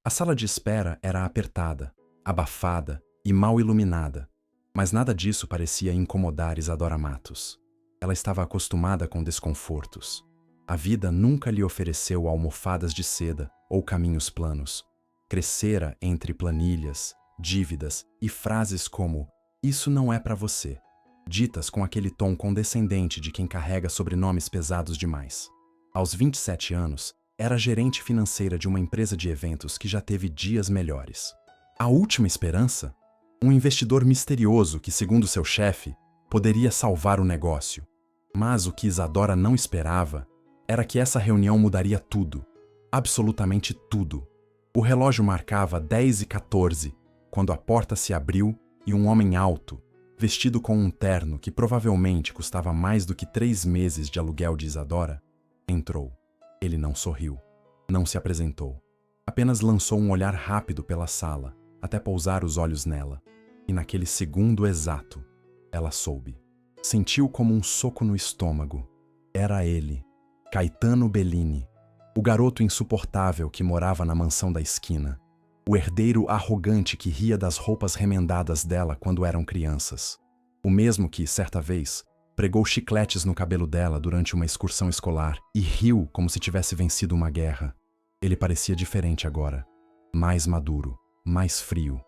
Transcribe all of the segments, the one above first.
A sala de espera era apertada, abafada e mal iluminada, mas nada disso parecia incomodar Isadora Matos. Ela estava acostumada com desconfortos. A vida nunca lhe ofereceu almofadas de seda ou caminhos planos. Crescera entre planilhas, dívidas e frases como "isso não é para você", ditas com aquele tom condescendente de quem carrega sobrenomes pesados demais. Aos 27 anos, era gerente financeira de uma empresa de eventos que já teve dias melhores. A última esperança? Um investidor misterioso que, segundo seu chefe, poderia salvar o negócio. Mas o que Isadora não esperava era que essa reunião mudaria tudo. Absolutamente tudo. O relógio marcava 10h14, quando a porta se abriu e um homem alto, vestido com um terno que provavelmente custava mais do que 3 meses de aluguel de Isadora, entrou. Ele não sorriu, não se apresentou. Apenas lançou um olhar rápido pela sala, até pousar os olhos nela. E naquele segundo exato, ela soube. Sentiu como um soco no estômago. Era ele, Caetano Bellini, o garoto insuportável que morava na mansão da esquina. O herdeiro arrogante que ria das roupas remendadas dela quando eram crianças. O mesmo que, certa vez, pregou chicletes no cabelo dela durante uma excursão escolar e riu como se tivesse vencido uma guerra. Ele parecia diferente agora. Mais maduro, mais frio.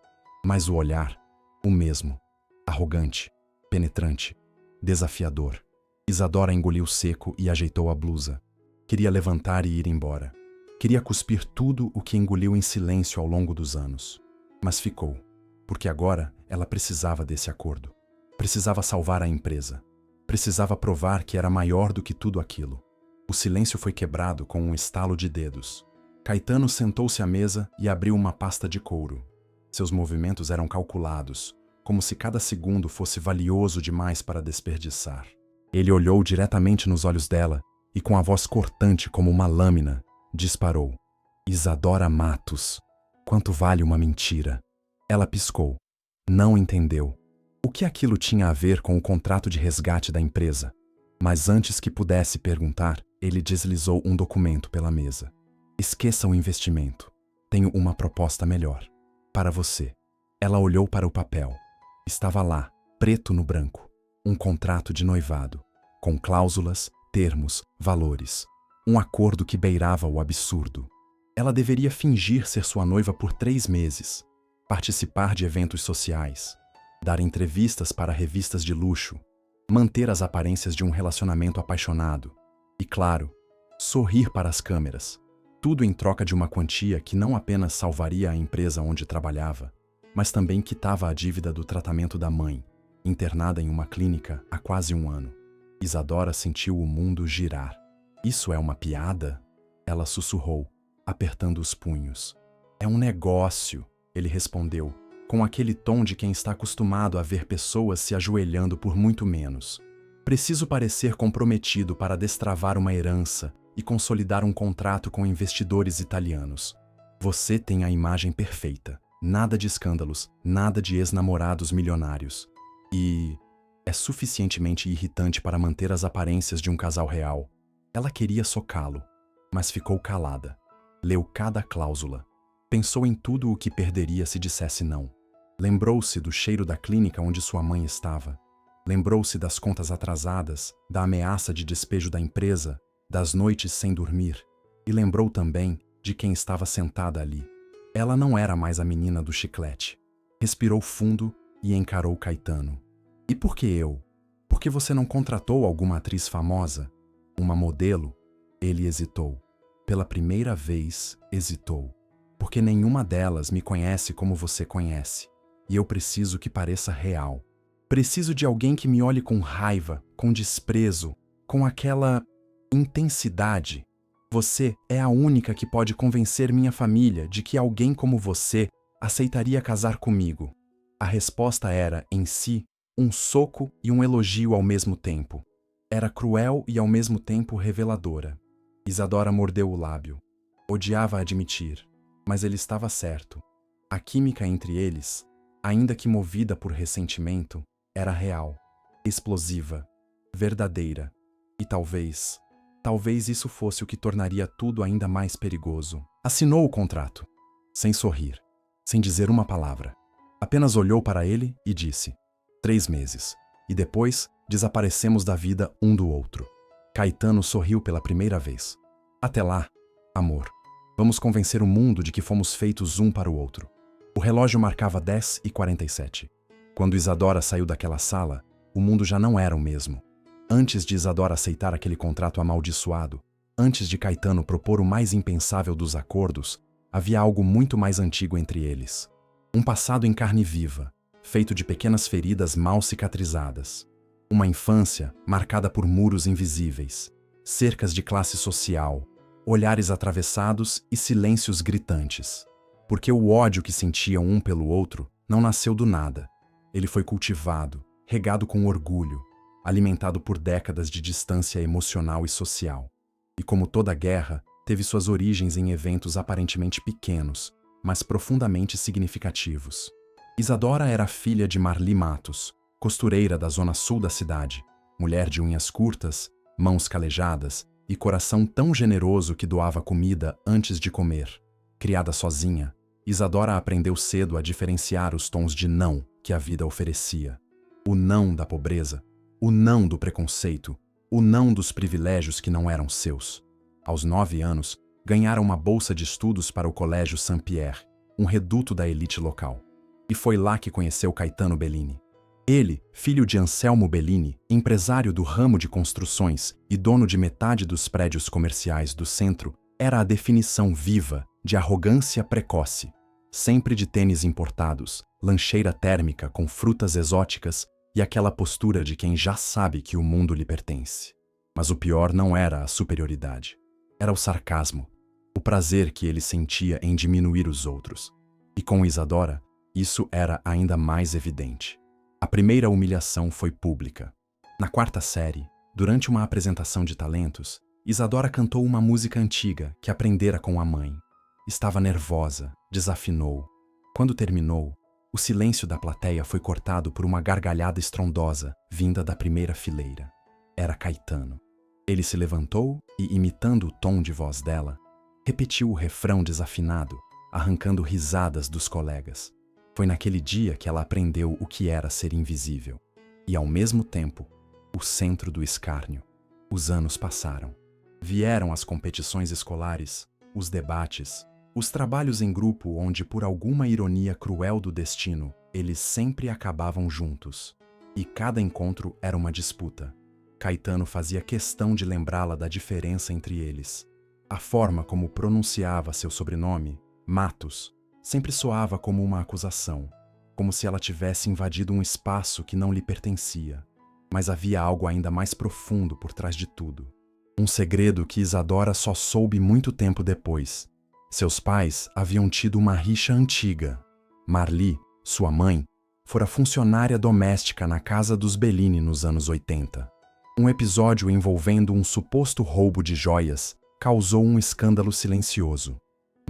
Mas o olhar, o mesmo. Arrogante, penetrante, desafiador. Isadora engoliu seco e ajeitou a blusa. Queria levantar e ir embora. Queria cuspir tudo o que engoliu em silêncio ao longo dos anos. Mas ficou, porque agora ela precisava desse acordo. Precisava salvar a empresa. Precisava provar que era maior do que tudo aquilo. O silêncio foi quebrado com um estalo de dedos. Caetano sentou-se à mesa e abriu uma pasta de couro. Seus movimentos eram calculados, como se cada segundo fosse valioso demais para desperdiçar. Ele olhou diretamente nos olhos dela e, com a voz cortante como uma lâmina, disparou. Isadora Matos. Quanto vale uma mentira? Ela piscou. Não entendeu. O que aquilo tinha a ver com o contrato de resgate da empresa? Mas antes que pudesse perguntar, ele deslizou um documento pela mesa. Esqueça o investimento. Tenho uma proposta melhor. Para você. Ela olhou para o papel. Estava lá, preto no branco. Um contrato de noivado. Com cláusulas, termos, valores. Um acordo que beirava o absurdo. Ela deveria fingir ser sua noiva por 3 meses, participar de eventos sociais, dar entrevistas para revistas de luxo, manter as aparências de um relacionamento apaixonado e, claro, sorrir para as câmeras. Tudo em troca de uma quantia que não apenas salvaria a empresa onde trabalhava, mas também quitava a dívida do tratamento da mãe, internada em uma clínica há quase 1 ano. Isadora sentiu o mundo girar. Isso é uma piada? Ela sussurrou, apertando os punhos. É um negócio, ele respondeu, com aquele tom de quem está acostumado a ver pessoas se ajoelhando por muito menos. Preciso parecer comprometido para destravar uma herança e consolidar um contrato com investidores italianos. Você tem a imagem perfeita. Nada de escândalos, nada de ex-namorados milionários. E é suficientemente irritante para manter as aparências de um casal real. Ela queria socá-lo, mas ficou calada. Leu cada cláusula. Pensou em tudo o que perderia se dissesse não. Lembrou-se do cheiro da clínica onde sua mãe estava. Lembrou-se das contas atrasadas, da ameaça de despejo da empresa, das noites sem dormir. E lembrou também de quem estava sentada ali. Ela não era mais a menina do chiclete. Respirou fundo e encarou Caetano. E por que eu? Por que você não contratou alguma atriz famosa? Uma modelo? Ele hesitou. Pela primeira vez, hesitou. Porque nenhuma delas me conhece como você conhece. E eu preciso que pareça real. Preciso de alguém que me olhe com raiva, com desprezo, com aquela intensidade. Você é a única que pode convencer minha família de que alguém como você aceitaria casar comigo. A resposta era, em si, um soco e um elogio ao mesmo tempo. Era cruel e ao mesmo tempo reveladora. Isadora mordeu o lábio. Odiava admitir, mas ele estava certo. A química entre eles, ainda que movida por ressentimento, era real, explosiva, verdadeira. E talvez isso fosse o que tornaria tudo ainda mais perigoso. Assinou o contrato. sem sorrir, sem dizer uma palavra. Apenas olhou para ele e disse: 3 meses. E depois desaparecemos da vida um do outro. Caetano sorriu pela primeira vez. Até lá, amor. Vamos convencer o mundo de que fomos feitos um para o outro. O relógio marcava 10h47. Quando Isadora saiu daquela sala, o mundo já não era o mesmo. Antes de Isadora aceitar aquele contrato amaldiçoado, antes de Caetano propor o mais impensável dos acordos, havia algo muito mais antigo entre eles. Um passado em carne viva, feito de pequenas feridas mal cicatrizadas. Uma infância marcada por muros invisíveis, cercas de classe social, olhares atravessados e silêncios gritantes. Porque o ódio que sentiam um pelo outro não nasceu do nada. Ele foi cultivado, regado com orgulho, alimentado por décadas de distância emocional e social. E como toda guerra, teve suas origens em eventos aparentemente pequenos, mas profundamente significativos. Isadora era filha de Marli Matos, costureira da zona sul da cidade, mulher de unhas curtas, mãos calejadas e coração tão generoso que doava comida antes de comer. Criada sozinha, Isadora aprendeu cedo a diferenciar os tons de não que a vida oferecia. O não da pobreza, o não do preconceito, o não dos privilégios que não eram seus. Aos 9 anos, ganhara uma bolsa de estudos para o Colégio Saint-Pierre, um reduto da elite local. E foi lá que conheceu Caetano Bellini. Ele, filho de Anselmo Bellini, empresário do ramo de construções e dono de metade dos prédios comerciais do centro, era a definição viva de arrogância precoce. Sempre de tênis importados, lancheira térmica com frutas exóticas e aquela postura de quem já sabe que o mundo lhe pertence. Mas o pior não era a superioridade. Era o sarcasmo, o prazer que ele sentia em diminuir os outros. E com Isadora, isso era ainda mais evidente. A primeira humilhação foi pública. Na 4ª série, durante uma apresentação de talentos, Isadora cantou uma música antiga que aprendera com a mãe. Estava nervosa, desafinou. Quando terminou, o silêncio da plateia foi cortado por uma gargalhada estrondosa vinda da primeira fileira. Era Caetano. Ele se levantou e, imitando o tom de voz dela, repetiu o refrão desafinado, arrancando risadas dos colegas. Foi naquele dia que ela aprendeu o que era ser invisível. E, ao mesmo tempo, o centro do escárnio. Os anos passaram. Vieram as competições escolares, os debates, os trabalhos em grupo onde, por alguma ironia cruel do destino, eles sempre acabavam juntos. E cada encontro era uma disputa. Caetano fazia questão de lembrá-la da diferença entre eles. A forma como pronunciava seu sobrenome, Matos, sempre soava como uma acusação, como se ela tivesse invadido um espaço que não lhe pertencia. Mas havia algo ainda mais profundo por trás de tudo. Um segredo que Isadora só soube muito tempo depois. Seus pais haviam tido uma rixa antiga. Marli, sua mãe, fora funcionária doméstica na casa dos Bellini nos anos 80. Um episódio envolvendo um suposto roubo de joias causou um escândalo silencioso.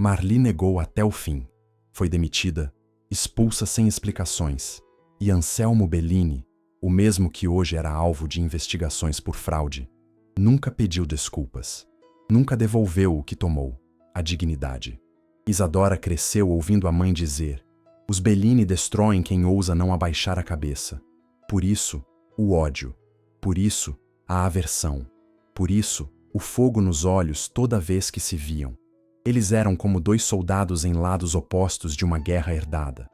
Marli negou até o fim. Foi demitida, expulsa sem explicações. E Anselmo Bellini, o mesmo que hoje era alvo de investigações por fraude, nunca pediu desculpas. Nunca devolveu o que tomou, a dignidade. Isadora cresceu ouvindo a mãe dizer: os Bellini destroem quem ousa não abaixar a cabeça. Por isso, o ódio. Por isso, a aversão. Por isso, o fogo nos olhos toda vez que se viam. Eles eram como 2 soldados em lados opostos de uma guerra herdada.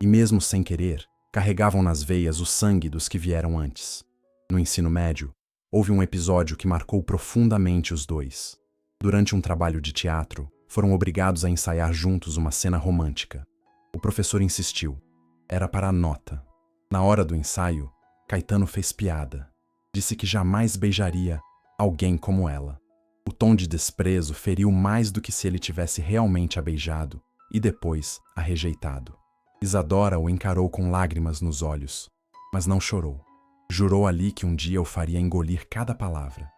E mesmo sem querer, carregavam nas veias o sangue dos que vieram antes. No ensino médio, houve um episódio que marcou profundamente os dois. Durante um trabalho de teatro, foram obrigados a ensaiar juntos uma cena romântica. O professor insistiu. Era para a nota. Na hora do ensaio, Caetano fez piada. Disse que jamais beijaria alguém como ela. O tom de desprezo feriu mais do que se ele tivesse realmente a beijado e depois a rejeitado. Isadora o encarou com lágrimas nos olhos, mas não chorou. Jurou ali que um dia o faria engolir cada palavra.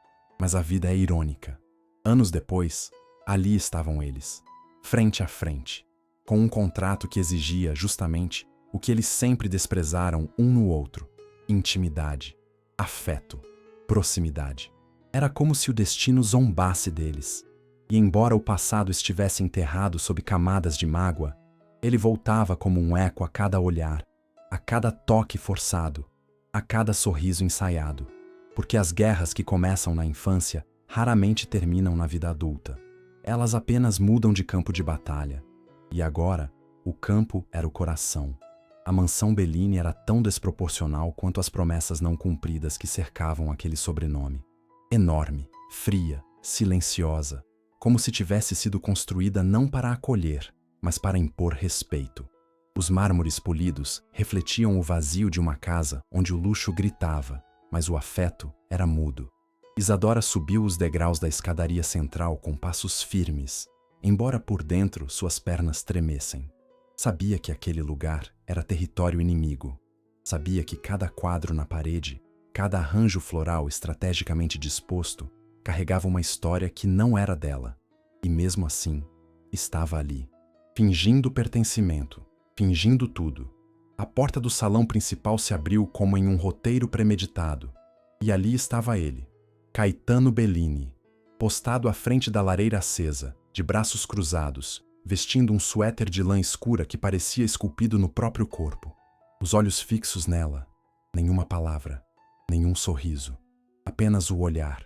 Mas a vida é irônica. Anos depois, ali estavam eles, frente a frente, com um contrato que exigia justamente o que eles sempre desprezaram um no outro: intimidade, afeto, proximidade. Era como se o destino zombasse deles. E embora o passado estivesse enterrado sob camadas de mágoa, ele voltava como um eco a cada olhar, a cada toque forçado, a cada sorriso ensaiado. Porque as guerras que começam na infância raramente terminam na vida adulta. Elas apenas mudam de campo de batalha. E agora, o campo era o coração. A mansão Bellini era tão desproporcional quanto as promessas não cumpridas que cercavam aquele sobrenome. Enorme, fria, silenciosa, como se tivesse sido construída não para acolher, mas para impor respeito. Os mármores polidos refletiam o vazio de uma casa onde o luxo gritava, mas o afeto era mudo. Isadora subiu os degraus da escadaria central com passos firmes, embora por dentro suas pernas tremessem. Sabia que aquele lugar era território inimigo. Sabia que cada quadro na parede, cada arranjo floral estrategicamente disposto, carregava uma história que não era dela. E mesmo assim, estava ali, fingindo pertencimento, fingindo tudo. A porta do salão principal se abriu como em um roteiro premeditado, e ali estava ele, Caetano Bellini, postado à frente da lareira acesa, de braços cruzados, vestindo um suéter de lã escura que parecia esculpido no próprio corpo. Os olhos fixos nela, nenhuma palavra, nenhum sorriso, apenas o olhar.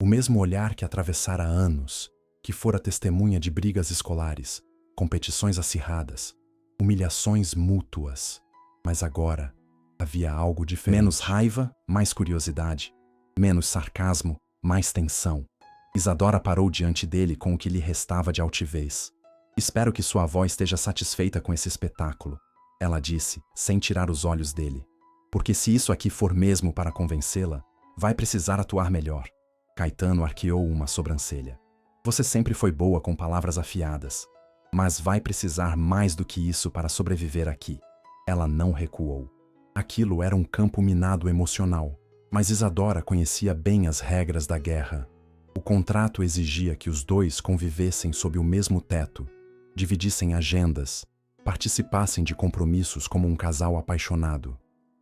O mesmo olhar que atravessara anos, que fora testemunha de brigas escolares, competições acirradas, humilhações mútuas. Mas agora havia algo diferente. Menos raiva, mais curiosidade. Menos sarcasmo, mais tensão. Isadora parou diante dele com o que lhe restava de altivez. Espero que sua avó esteja satisfeita com esse espetáculo, ela disse, sem tirar os olhos dele. Porque se isso aqui for mesmo para convencê-la, vai precisar atuar melhor. Caetano arqueou uma sobrancelha. Você sempre foi boa com palavras afiadas, mas vai precisar mais do que isso para sobreviver aqui. Ela não recuou. Aquilo era um campo minado emocional, mas Isadora conhecia bem as regras da guerra. O contrato exigia que os dois convivessem sob o mesmo teto, dividissem agendas, participassem de compromissos como um casal apaixonado.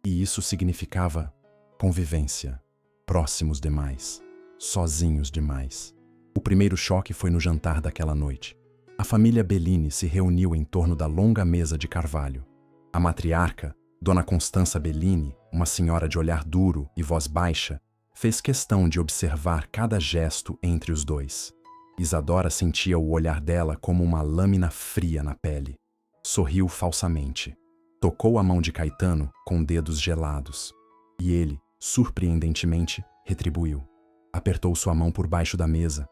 E isso significava convivência, próximos demais, sozinhos demais. O primeiro choque foi no jantar daquela noite. A família Bellini se reuniu em torno da longa mesa de carvalho. A matriarca, Dona Constanza Bellini, uma senhora de olhar duro e voz baixa, fez questão de observar cada gesto entre os dois. Isadora sentia o olhar dela como uma lâmina fria na pele. Sorriu falsamente. Tocou a mão de Caetano com dedos gelados. E ele, surpreendentemente, retribuiu. Apertou sua mão por baixo da mesa,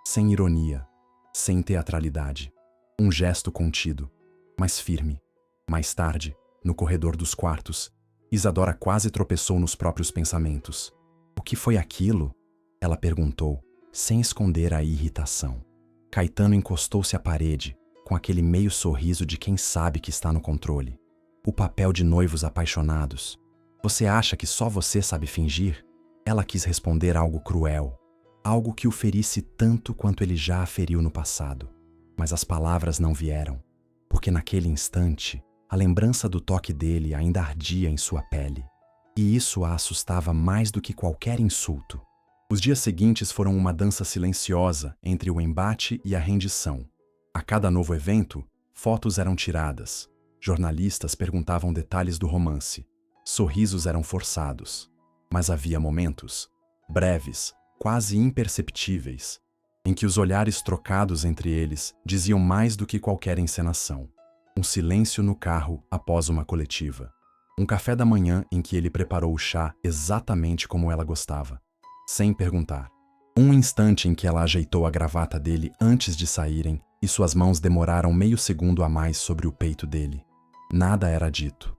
sem ironia, sem teatralidade. Um gesto contido, mas firme. Mais tarde, no corredor dos quartos, Isadora quase tropeçou nos próprios pensamentos. O que foi aquilo? Ela perguntou, sem esconder a irritação. Caetano encostou-se à parede, com aquele meio sorriso de quem sabe que está no controle. O papel de noivos apaixonados. Você acha que só você sabe fingir? Ela quis responder algo cruel, algo que o ferisse tanto quanto ele já a feriu no passado. Mas as palavras não vieram, porque naquele instante, a lembrança do toque dele ainda ardia em sua pele. E isso a assustava mais do que qualquer insulto. Os dias seguintes foram uma dança silenciosa entre o embate e a rendição. A cada novo evento, fotos eram tiradas. Jornalistas perguntavam detalhes do romance. Sorrisos eram forçados. Mas havia momentos, breves, quase imperceptíveis, em que os olhares trocados entre eles diziam mais do que qualquer encenação. Um silêncio no carro após uma coletiva. Um café da manhã em que ele preparou o chá exatamente como ela gostava, sem perguntar. Um instante em que ela ajeitou a gravata dele antes de saírem e suas mãos demoraram meio segundo a mais sobre o peito dele. Nada era dito,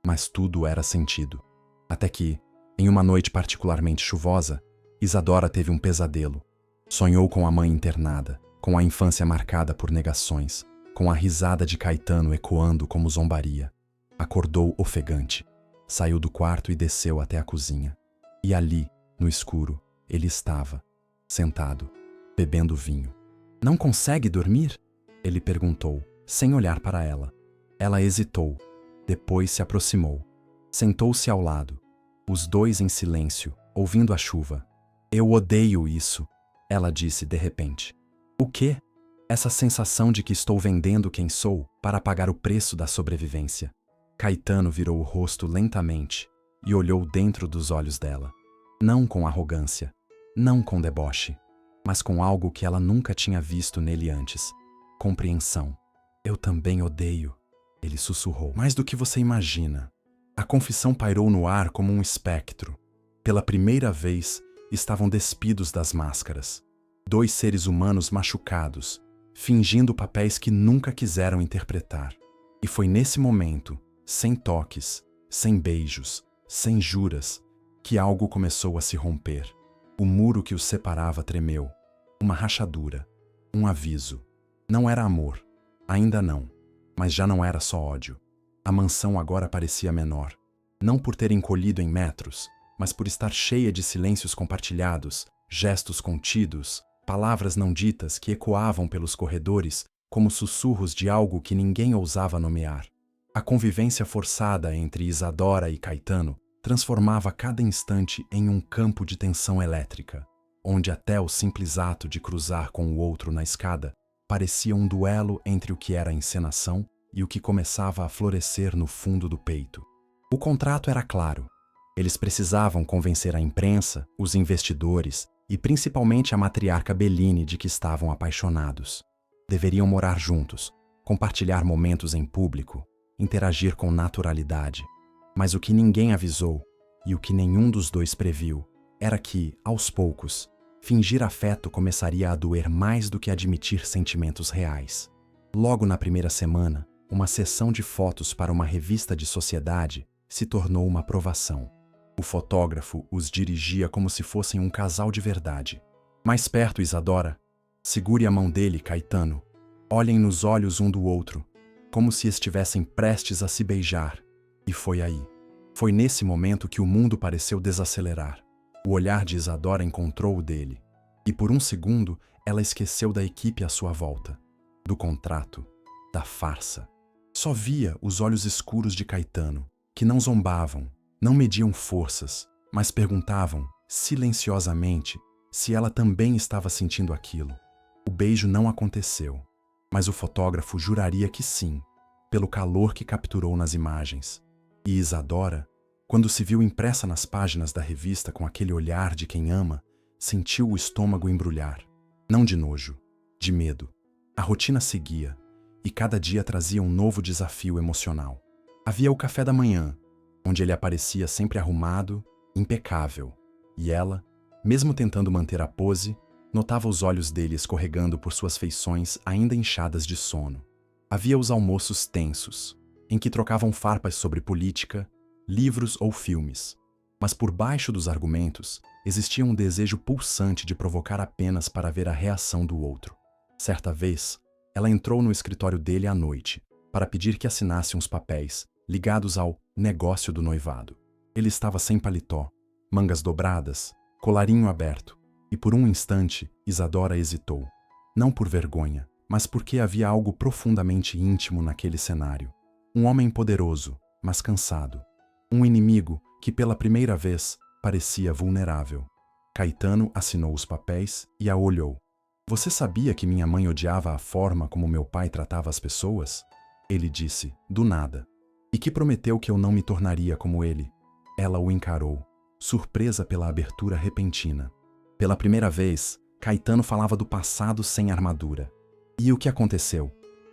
mas tudo era sentido. Até que, em uma noite particularmente chuvosa, Isadora teve um pesadelo. Sonhou com a mãe internada, com a infância marcada por negações, com a risada de Caetano ecoando como zombaria. Acordou ofegante. Saiu do quarto e desceu até a cozinha. E ali, no escuro, ele estava, sentado, bebendo vinho. Não consegue dormir? Ele perguntou, sem olhar para ela. Ela hesitou, depois se aproximou. Sentou-se ao lado, os dois em silêncio, ouvindo a chuva. Eu odeio isso, ela disse de repente. O quê? Essa sensação de que estou vendendo quem sou para pagar o preço da sobrevivência. Caetano virou o rosto lentamente e olhou dentro dos olhos dela. Não com arrogância, não com deboche, mas com algo que ela nunca tinha visto nele antes. Compreensão. Eu também odeio, ele sussurrou. Mais do que você imagina. A confissão pairou no ar como um espectro. Pela primeira vez, estavam despidos das máscaras. Dois seres humanos machucados, fingindo papéis que nunca quiseram interpretar. E foi nesse momento, sem toques, sem beijos, sem juras, que algo começou a se romper. O muro que os separava tremeu. Uma rachadura. Um aviso. Não era amor. Ainda não. Mas já não era só ódio. A mansão agora parecia menor. Não por ter encolhido em metros, mas por estar cheia de silêncios compartilhados, gestos contidos, palavras não ditas que ecoavam pelos corredores como sussurros de algo que ninguém ousava nomear. A convivência forçada entre Isadora e Caetano transformava cada instante em um campo de tensão elétrica, onde até o simples ato de cruzar com o outro na escada parecia um duelo entre o que era encenação e o que começava a florescer no fundo do peito. O contrato era claro. Eles precisavam convencer a imprensa, os investidores e principalmente a matriarca Bellini de que estavam apaixonados. Deveriam morar juntos, compartilhar momentos em público, interagir com naturalidade. Mas o que ninguém avisou, e o que nenhum dos dois previu, era que, aos poucos, fingir afeto começaria a doer mais do que admitir sentimentos reais. Logo na primeira semana, uma sessão de fotos para uma revista de sociedade se tornou uma provação. O fotógrafo os dirigia como se fossem um casal de verdade. Mais perto, Isadora. Segure a mão dele, Caetano. Olhem nos olhos um do outro, como se estivessem prestes a se beijar. E foi aí. Foi nesse momento que o mundo pareceu desacelerar. O olhar de Isadora encontrou o dele. E por um segundo, ela esqueceu da equipe à sua volta. Do contrato. Da farsa. Só via os olhos escuros de Caetano, que não zombavam, não mediam forças, mas perguntavam, silenciosamente, se ela também estava sentindo aquilo. O beijo não aconteceu, mas o fotógrafo juraria que sim, pelo calor que capturou nas imagens. E Isadora, quando se viu impressa nas páginas da revista com aquele olhar de quem ama, sentiu o estômago embrulhar. Não de nojo, de medo. A rotina seguia, e cada dia trazia um novo desafio emocional. Havia o café da manhã, onde ele aparecia sempre arrumado, impecável, e ela, mesmo tentando manter a pose, notava os olhos dele escorregando por suas feições ainda inchadas de sono. Havia os almoços tensos, em que trocavam farpas sobre política, livros ou filmes. Mas por baixo dos argumentos, existia um desejo pulsante de provocar apenas para ver a reação do outro. Certa vez, ela entrou no escritório dele à noite, para pedir que assinasse uns papéis ligados ao negócio do noivado. Ele estava sem paletó, mangas dobradas, colarinho aberto, e por um instante Isadora hesitou. Não por vergonha, mas porque havia algo profundamente íntimo naquele cenário. Um homem poderoso, mas cansado. Um inimigo que pela primeira vez parecia vulnerável. Caetano assinou os papéis e a olhou. Você sabia que minha mãe odiava a forma como meu pai tratava as pessoas? Ele disse, do nada. E que prometeu que eu não me tornaria como ele. Ela o encarou, surpresa pela abertura repentina. Pela primeira vez, Caetano falava do passado sem armadura. E o que aconteceu?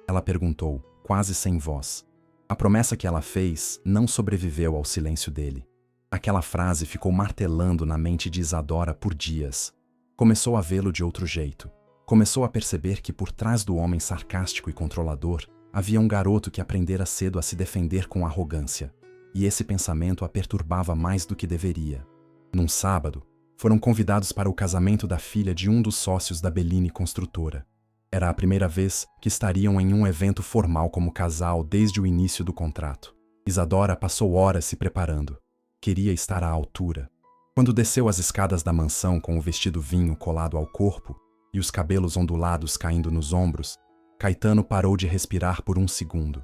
Ela perguntou, quase sem voz. A promessa que ela fez não sobreviveu ao silêncio dele. Aquela frase ficou martelando na mente de Isadora por dias. Começou a vê-lo de outro jeito. Começou a perceber que por trás do homem sarcástico e controlador, havia um garoto que aprendera cedo a se defender com arrogância, e esse pensamento a perturbava mais do que deveria. Num sábado, foram convidados para o casamento da filha de um dos sócios da Bellini Construtora. Era a primeira vez que estariam em um evento formal como casal desde o início do contrato. Isadora passou horas se preparando. Queria estar à altura. Quando desceu as escadas da mansão com o vestido vinho colado ao corpo e os cabelos ondulados caindo nos ombros, Caetano parou de respirar por um segundo.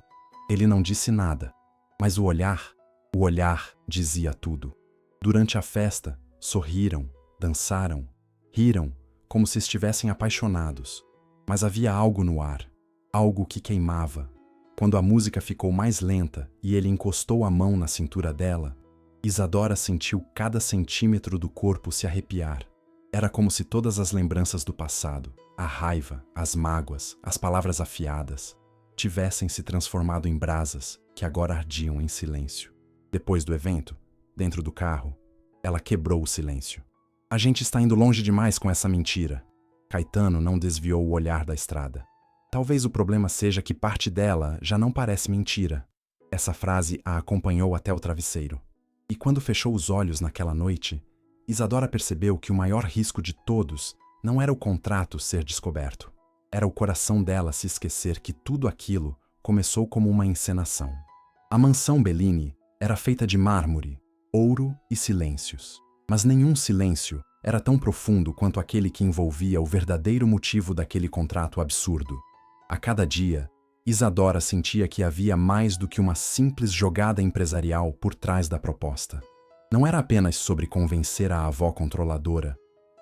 Ele não disse nada, mas o olhar dizia tudo. Durante a festa, sorriram, dançaram, riram, como se estivessem apaixonados. Mas havia algo no ar, algo que queimava. Quando a música ficou mais lenta e ele encostou a mão na cintura dela, Isadora sentiu cada centímetro do corpo se arrepiar. Era como se todas as lembranças do passado, a raiva, as mágoas, as palavras afiadas, tivessem se transformado em brasas que agora ardiam em silêncio. Depois do evento, dentro do carro, ela quebrou o silêncio. A gente está indo longe demais com essa mentira. Caetano não desviou o olhar da estrada. Talvez o problema seja que parte dela já não parece mentira. Essa frase a acompanhou até o travesseiro. E quando fechou os olhos naquela noite, Isadora percebeu que o maior risco de todos não era o contrato ser descoberto. Era o coração dela se esquecer que tudo aquilo começou como uma encenação. A mansão Bellini era feita de mármore, ouro e silêncios. Mas nenhum silêncio era tão profundo quanto aquele que envolvia o verdadeiro motivo daquele contrato absurdo. A cada dia, Isadora sentia que havia mais do que uma simples jogada empresarial por trás da proposta. Não era apenas sobre convencer a avó controladora,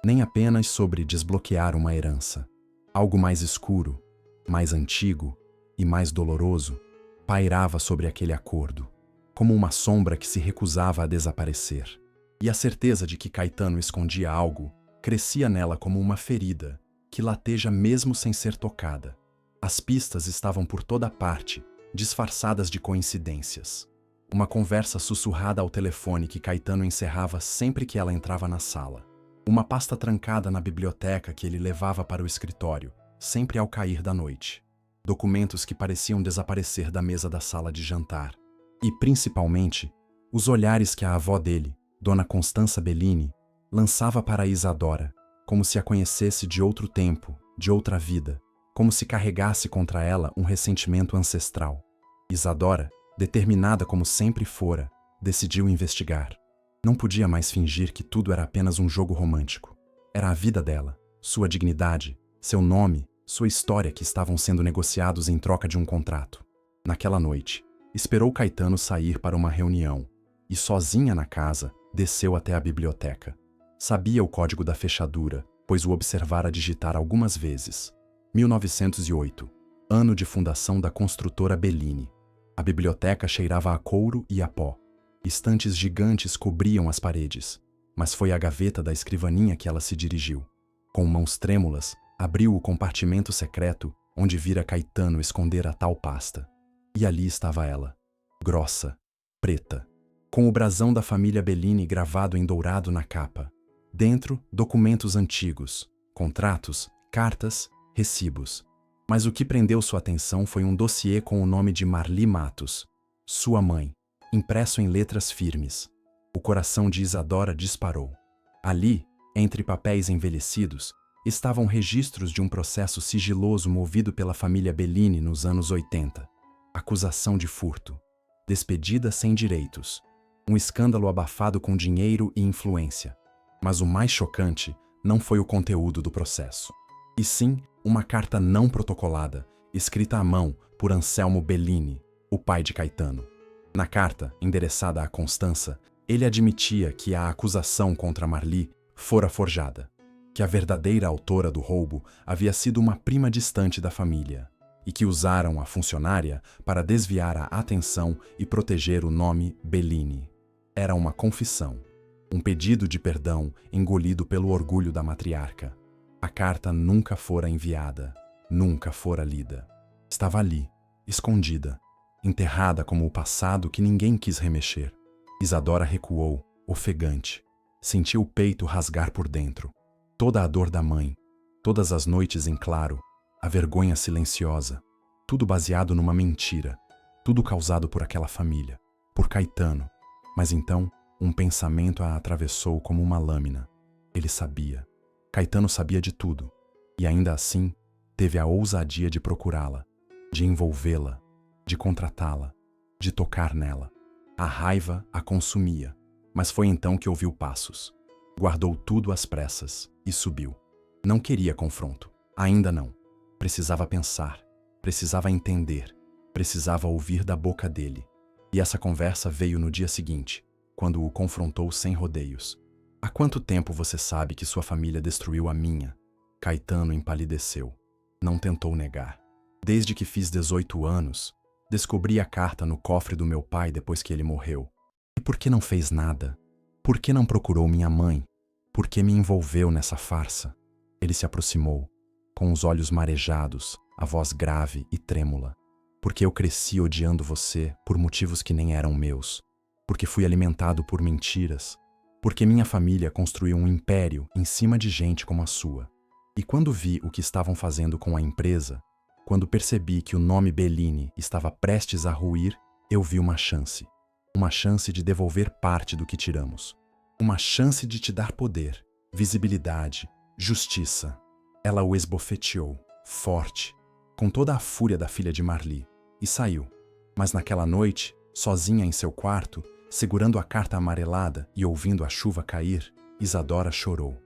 nem apenas sobre desbloquear uma herança. Algo mais escuro, mais antigo e mais doloroso pairava sobre aquele acordo, como uma sombra que se recusava a desaparecer. E a certeza de que Caetano escondia algo crescia nela como uma ferida que lateja mesmo sem ser tocada. As pistas estavam por toda parte, disfarçadas de coincidências. Uma conversa sussurrada ao telefone que Caetano encerrava sempre que ela entrava na sala. Uma pasta trancada na biblioteca que ele levava para o escritório, sempre ao cair da noite. Documentos que pareciam desaparecer da mesa da sala de jantar. E, principalmente, os olhares que a avó dele, Dona Constança Bellini, lançava para Isadora, como se a conhecesse de outro tempo, de outra vida, como se carregasse contra ela um ressentimento ancestral. Isadora, determinada como sempre fora, decidiu investigar. Não podia mais fingir que tudo era apenas um jogo romântico. Era a vida dela, sua dignidade, seu nome, sua história que estavam sendo negociados em troca de um contrato. Naquela noite, esperou Caetano sair para uma reunião e, sozinha na casa, desceu até a biblioteca. Sabia o código da fechadura, pois o observara digitar algumas vezes. 1908, ano de fundação da construtora Bellini. A biblioteca cheirava a couro e a pó. Estantes gigantes cobriam as paredes, mas foi à gaveta da escrivaninha que ela se dirigiu. Com mãos trêmulas, abriu o compartimento secreto onde vira Caetano esconder a tal pasta. E ali estava ela, grossa, preta, com o brasão da família Bellini gravado em dourado na capa. Dentro, documentos antigos, contratos, cartas, recibos. Mas o que prendeu sua atenção foi um dossiê com o nome de Marli Matos, sua mãe, impresso em letras firmes. O coração de Isadora disparou. Ali, entre papéis envelhecidos, estavam registros de um processo sigiloso movido pela família Bellini nos anos 80. Acusação de furto. Despedida sem direitos. Um escândalo abafado com dinheiro e influência. Mas o mais chocante não foi o conteúdo do processo. E sim, uma carta não protocolada, escrita à mão por Anselmo Bellini, o pai de Caetano. Na carta, endereçada a Constança, ele admitia que a acusação contra Marli fora forjada, que a verdadeira autora do roubo havia sido uma prima distante da família, e que usaram a funcionária para desviar a atenção e proteger o nome Bellini. Era uma confissão, um pedido de perdão engolido pelo orgulho da matriarca. A carta nunca fora enviada, nunca fora lida. Estava ali, escondida, enterrada como o passado que ninguém quis remexer. Isadora recuou, ofegante. Sentiu o peito rasgar por dentro. Toda a dor da mãe, todas as noites em claro, a vergonha silenciosa, tudo baseado numa mentira, tudo causado por aquela família, por Caetano. Mas então, um pensamento a atravessou como uma lâmina. Ele sabia. Caetano sabia de tudo, e ainda assim, teve a ousadia de procurá-la, de envolvê-la, de contratá-la, de tocar nela. A raiva a consumia, mas foi então que ouviu passos. Guardou tudo às pressas e subiu. Não queria confronto, ainda não. Precisava pensar, precisava entender, precisava ouvir da boca dele. E essa conversa veio no dia seguinte, quando o confrontou sem rodeios. Há quanto tempo você sabe que sua família destruiu a minha? Caetano empalideceu. Não tentou negar. Desde que fiz 18 anos, descobri a carta no cofre do meu pai depois que ele morreu. E por que não fez nada? Por que não procurou minha mãe? Por que me envolveu nessa farsa? Ele se aproximou, com os olhos marejados, a voz grave e trêmula. Porque eu cresci odiando você por motivos que nem eram meus. Porque fui alimentado por mentiras. Porque minha família construiu um império em cima de gente como a sua. E quando vi o que estavam fazendo com a empresa, quando percebi que o nome Bellini estava prestes a ruir, eu vi uma chance. Uma chance de devolver parte do que tiramos. Uma chance de te dar poder, visibilidade, justiça. Ela o esbofeteou, forte, com toda a fúria da filha de Marli, e saiu. Mas naquela noite, sozinha em seu quarto, segurando a carta amarelada e ouvindo a chuva cair, Isadora chorou.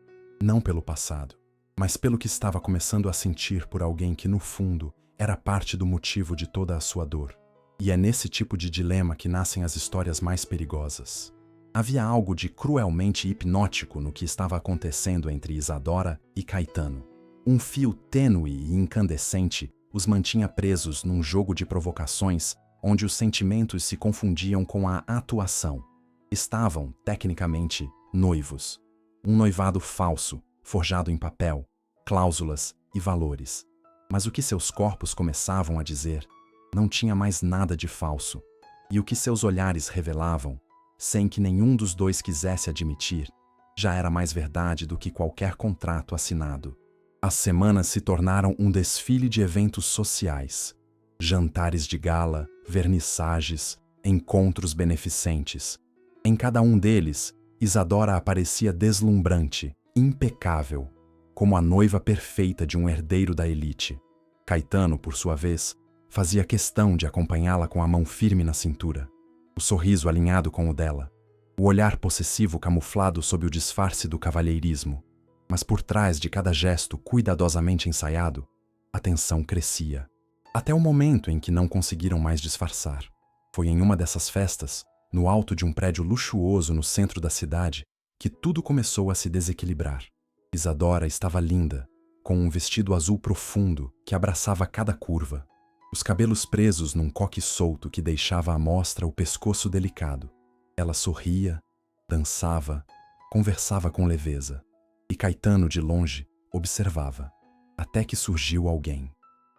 Não pelo passado, mas pelo que estava começando a sentir por alguém que, no fundo, era parte do motivo de toda a sua dor. E é nesse tipo de dilema que nascem as histórias mais perigosas. Havia algo de cruelmente hipnótico no que estava acontecendo entre Isadora e Caetano. Um fio tênue e incandescente os mantinha presos num jogo de provocações onde os sentimentos se confundiam com a atuação. Estavam, tecnicamente, noivos. Um noivado falso, forjado em papel, cláusulas e valores. Mas o que seus corpos começavam a dizer não tinha mais nada de falso. E o que seus olhares revelavam, sem que nenhum dos dois quisesse admitir, já era mais verdade do que qualquer contrato assinado. As semanas se tornaram um desfile de eventos sociais. Jantares de gala, vernissagens, encontros beneficentes. Em cada um deles, Isadora aparecia deslumbrante, impecável, como a noiva perfeita de um herdeiro da elite. Caetano, por sua vez, fazia questão de acompanhá-la com a mão firme na cintura, o sorriso alinhado com o dela, o olhar possessivo camuflado sob o disfarce do cavalheirismo. Mas por trás de cada gesto cuidadosamente ensaiado, a tensão crescia. Até o momento em que não conseguiram mais disfarçar. Foi em uma dessas festas, no alto de um prédio luxuoso no centro da cidade, que tudo começou a se desequilibrar. Isadora estava linda, com um vestido azul profundo que abraçava cada curva, os cabelos presos num coque solto que deixava à mostra o pescoço delicado. Ela sorria, dançava, conversava com leveza. E Caetano, de longe, observava. Até que surgiu alguém.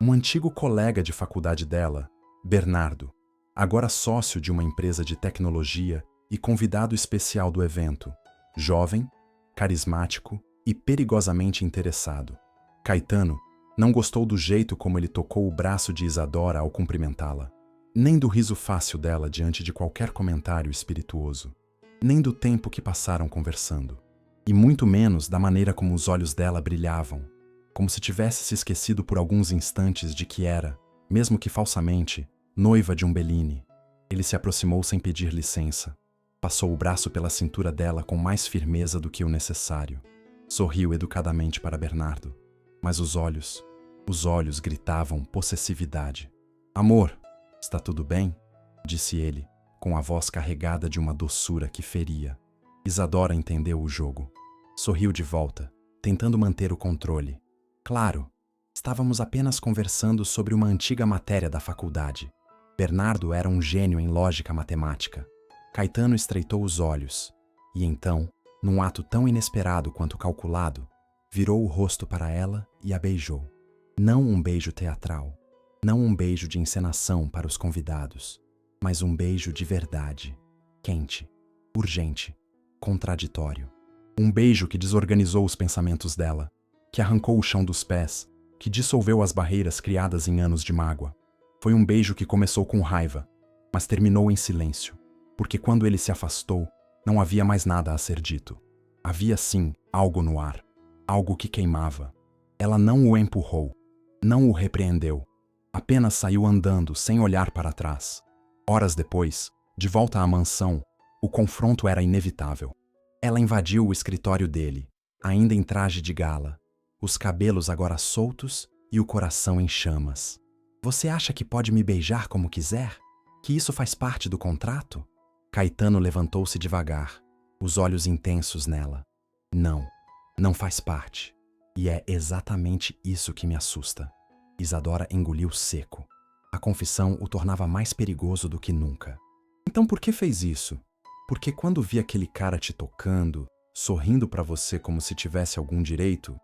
Um antigo colega de faculdade dela, Bernardo, agora sócio de uma empresa de tecnologia e convidado especial do evento. Jovem, carismático e perigosamente interessado. Caetano não gostou do jeito como ele tocou o braço de Isadora ao cumprimentá-la, nem do riso fácil dela diante de qualquer comentário espirituoso, nem do tempo que passaram conversando, e muito menos da maneira como os olhos dela brilhavam, como se tivesse se esquecido por alguns instantes de que era, mesmo que falsamente, noiva de um Bellini. Ele se aproximou sem pedir licença, passou o braço pela cintura dela com mais firmeza do que o necessário, sorriu educadamente para Bernardo, mas os olhos gritavam possessividade. Amor, está tudo bem? Disse ele, com a voz carregada de uma doçura que feria. Isadora entendeu o jogo. Sorriu de volta, tentando manter o controle. Claro, estávamos apenas conversando sobre uma antiga matéria da faculdade. Bernardo era um gênio em lógica matemática. Caetano estreitou os olhos, e então, num ato tão inesperado quanto calculado, virou o rosto para ela e a beijou. Não um beijo teatral, não um beijo de encenação para os convidados, mas um beijo de verdade, quente, urgente, contraditório. Um beijo que desorganizou os pensamentos dela, que arrancou o chão dos pés, que dissolveu as barreiras criadas em anos de mágoa. Foi um beijo que começou com raiva, mas terminou em silêncio, porque quando ele se afastou, não havia mais nada a ser dito. Havia sim algo no ar, algo que queimava. Ela não o empurrou, não o repreendeu, apenas saiu andando sem olhar para trás. Horas depois, de volta à mansão, o confronto era inevitável. Ela invadiu o escritório dele, ainda em traje de gala, os cabelos agora soltos e o coração em chamas. Você acha que pode me beijar como quiser? Que isso faz parte do contrato? Caetano levantou-se devagar, os olhos intensos nela. Não, não faz parte. E é exatamente isso que me assusta. Isadora engoliu seco. A confissão o tornava mais perigoso do que nunca. Então por que fez isso? Porque quando vi aquele cara te tocando, sorrindo pra você como se tivesse algum direito,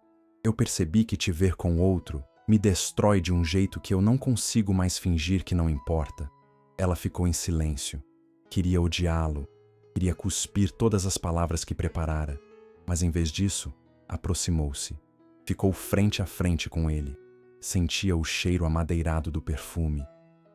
eu percebi que te ver com outro me destrói de um jeito que eu não consigo mais fingir que não importa. Ela ficou em silêncio. Queria odiá-lo. Queria cuspir todas as palavras que preparara. Mas em vez disso, aproximou-se. Ficou frente a frente com ele. Sentia o cheiro amadeirado do perfume,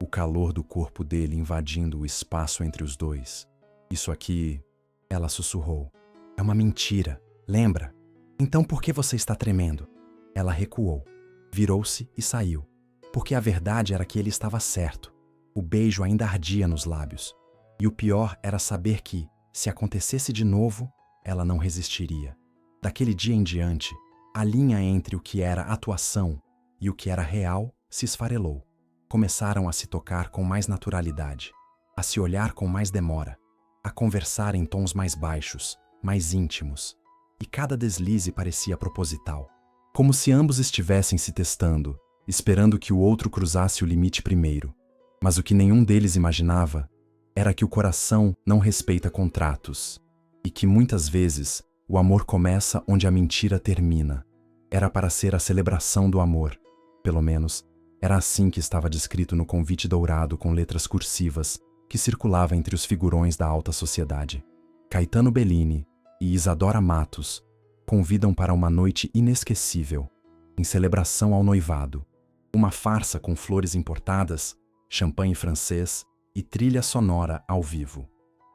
o calor do corpo dele invadindo o espaço entre os dois. Isso aqui, ela sussurrou. É uma mentira, lembra? Então por que você está tremendo? Ela recuou, virou-se e saiu. Porque a verdade era que ele estava certo. O beijo ainda ardia nos lábios. E o pior era saber que, se acontecesse de novo, ela não resistiria. Daquele dia em diante, a linha entre o que era atuação e o que era real se esfarelou. Começaram a se tocar com mais naturalidade, a se olhar com mais demora, a conversar em tons mais baixos, mais íntimos. E cada deslize parecia proposital, como se ambos estivessem se testando, esperando que o outro cruzasse o limite primeiro. Mas o que nenhum deles imaginava era que o coração não respeita contratos e que muitas vezes o amor começa onde a mentira termina. Era para ser a celebração do amor. Pelo menos, era assim que estava descrito no convite dourado com letras cursivas que circulava entre os figurões da alta sociedade. Caetano Bellini e Isadora Matos convidam para uma noite inesquecível, em celebração ao noivado. Uma farsa com flores importadas, champanhe francês e trilha sonora ao vivo.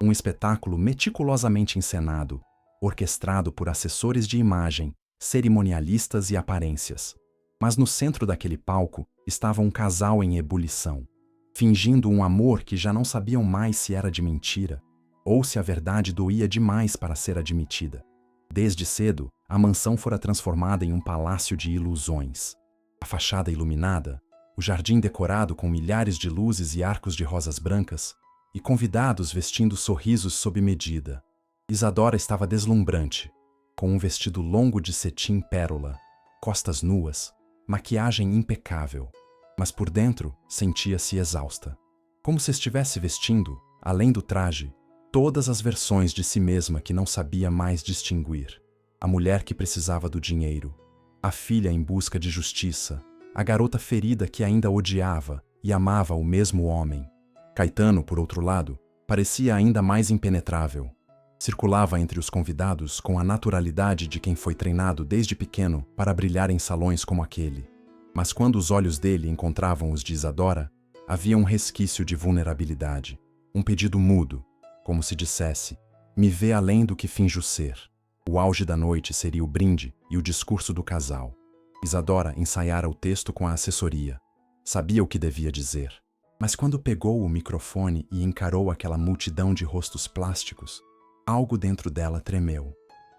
Um espetáculo meticulosamente encenado, orquestrado por assessores de imagem, cerimonialistas e aparências. Mas no centro daquele palco estava um casal em ebulição, fingindo um amor que já não sabiam mais se era de mentira, ou se a verdade doía demais para ser admitida. Desde cedo, a mansão fora transformada em um palácio de ilusões. A fachada iluminada, o jardim decorado com milhares de luzes e arcos de rosas brancas, e convidados vestindo sorrisos sob medida. Isadora estava deslumbrante, com um vestido longo de cetim pérola, costas nuas, maquiagem impecável, mas por dentro sentia-se exausta, como se estivesse vestindo, além do traje, todas as versões de si mesma que não sabia mais distinguir. A mulher que precisava do dinheiro, a filha em busca de justiça, a garota ferida que ainda odiava e amava o mesmo homem. Caetano, por outro lado, parecia ainda mais impenetrável. Circulava entre os convidados com a naturalidade de quem foi treinado desde pequeno para brilhar em salões como aquele. Mas quando os olhos dele encontravam os de Isadora, havia um resquício de vulnerabilidade, um pedido mudo, como se dissesse, me vê além do que finjo ser. O auge da noite seria o brinde e o discurso do casal. Isadora ensaiara o texto com a assessoria. Sabia o que devia dizer. Mas quando pegou o microfone e encarou aquela multidão de rostos plásticos, algo dentro dela tremeu.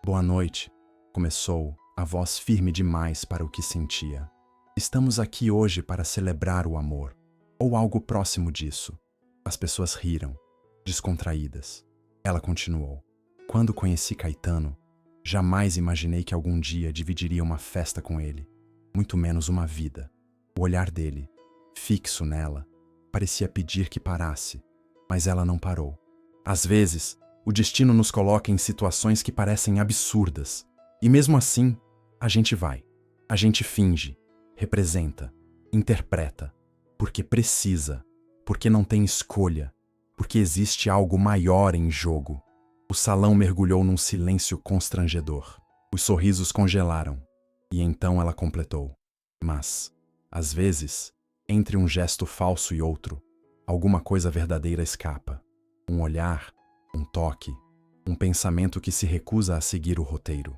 Boa noite, começou, a voz firme demais para o que sentia. Estamos aqui hoje para celebrar o amor, ou algo próximo disso. As pessoas riram, descontraídas. Ela continuou. Quando conheci Caetano, jamais imaginei que algum dia dividiria uma festa com ele, muito menos uma vida. O olhar dele, fixo nela, parecia pedir que parasse, mas ela não parou. Às vezes, o destino nos coloca em situações que parecem absurdas, e mesmo assim, a gente vai. A gente finge, representa, interpreta, porque precisa, porque não tem escolha, porque existe algo maior em jogo. O salão mergulhou num silêncio constrangedor. Os sorrisos congelaram, e então ela completou. Mas, às vezes, entre um gesto falso e outro, alguma coisa verdadeira escapa. Um olhar, um toque, um pensamento que se recusa a seguir o roteiro.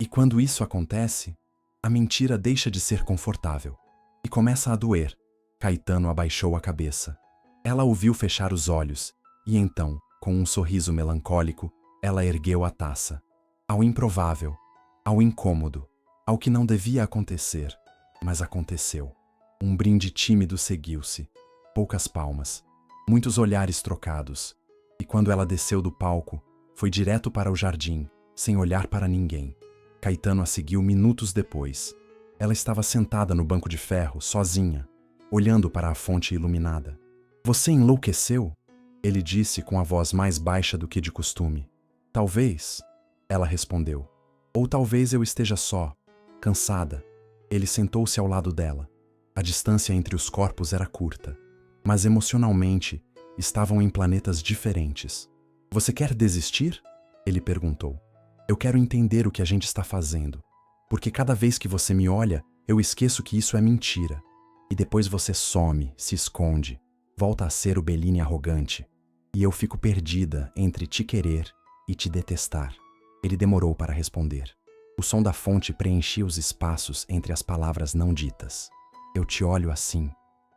E quando isso acontece, a mentira deixa de ser confortável e começa a doer. Caetano abaixou a cabeça. Ela o viu fechar os olhos e então, com um sorriso melancólico, ela ergueu a taça. Ao improvável, ao incômodo, ao que não devia acontecer, mas aconteceu. Um brinde tímido seguiu-se, poucas palmas, muitos olhares trocados, e quando ela desceu do palco, foi direto para o jardim, sem olhar para ninguém. Caetano a seguiu minutos depois. Ela estava sentada no banco de ferro, sozinha, olhando para a fonte iluminada. Você enlouqueceu? Ele disse com a voz mais baixa do que de costume. Talvez, ela respondeu. Ou talvez eu esteja só, cansada. Ele sentou-se ao lado dela. A distância entre os corpos era curta, mas emocionalmente estavam em planetas diferentes. Você quer desistir? Ele perguntou. Eu quero entender o que a gente está fazendo, porque cada vez que você me olha, eu esqueço que isso é mentira. E depois você some, se esconde, volta a ser o Bellini arrogante. E eu fico perdida entre te querer e te detestar. Ele demorou para responder. O som da fonte preenchia os espaços entre as palavras não ditas. Eu te olho assim,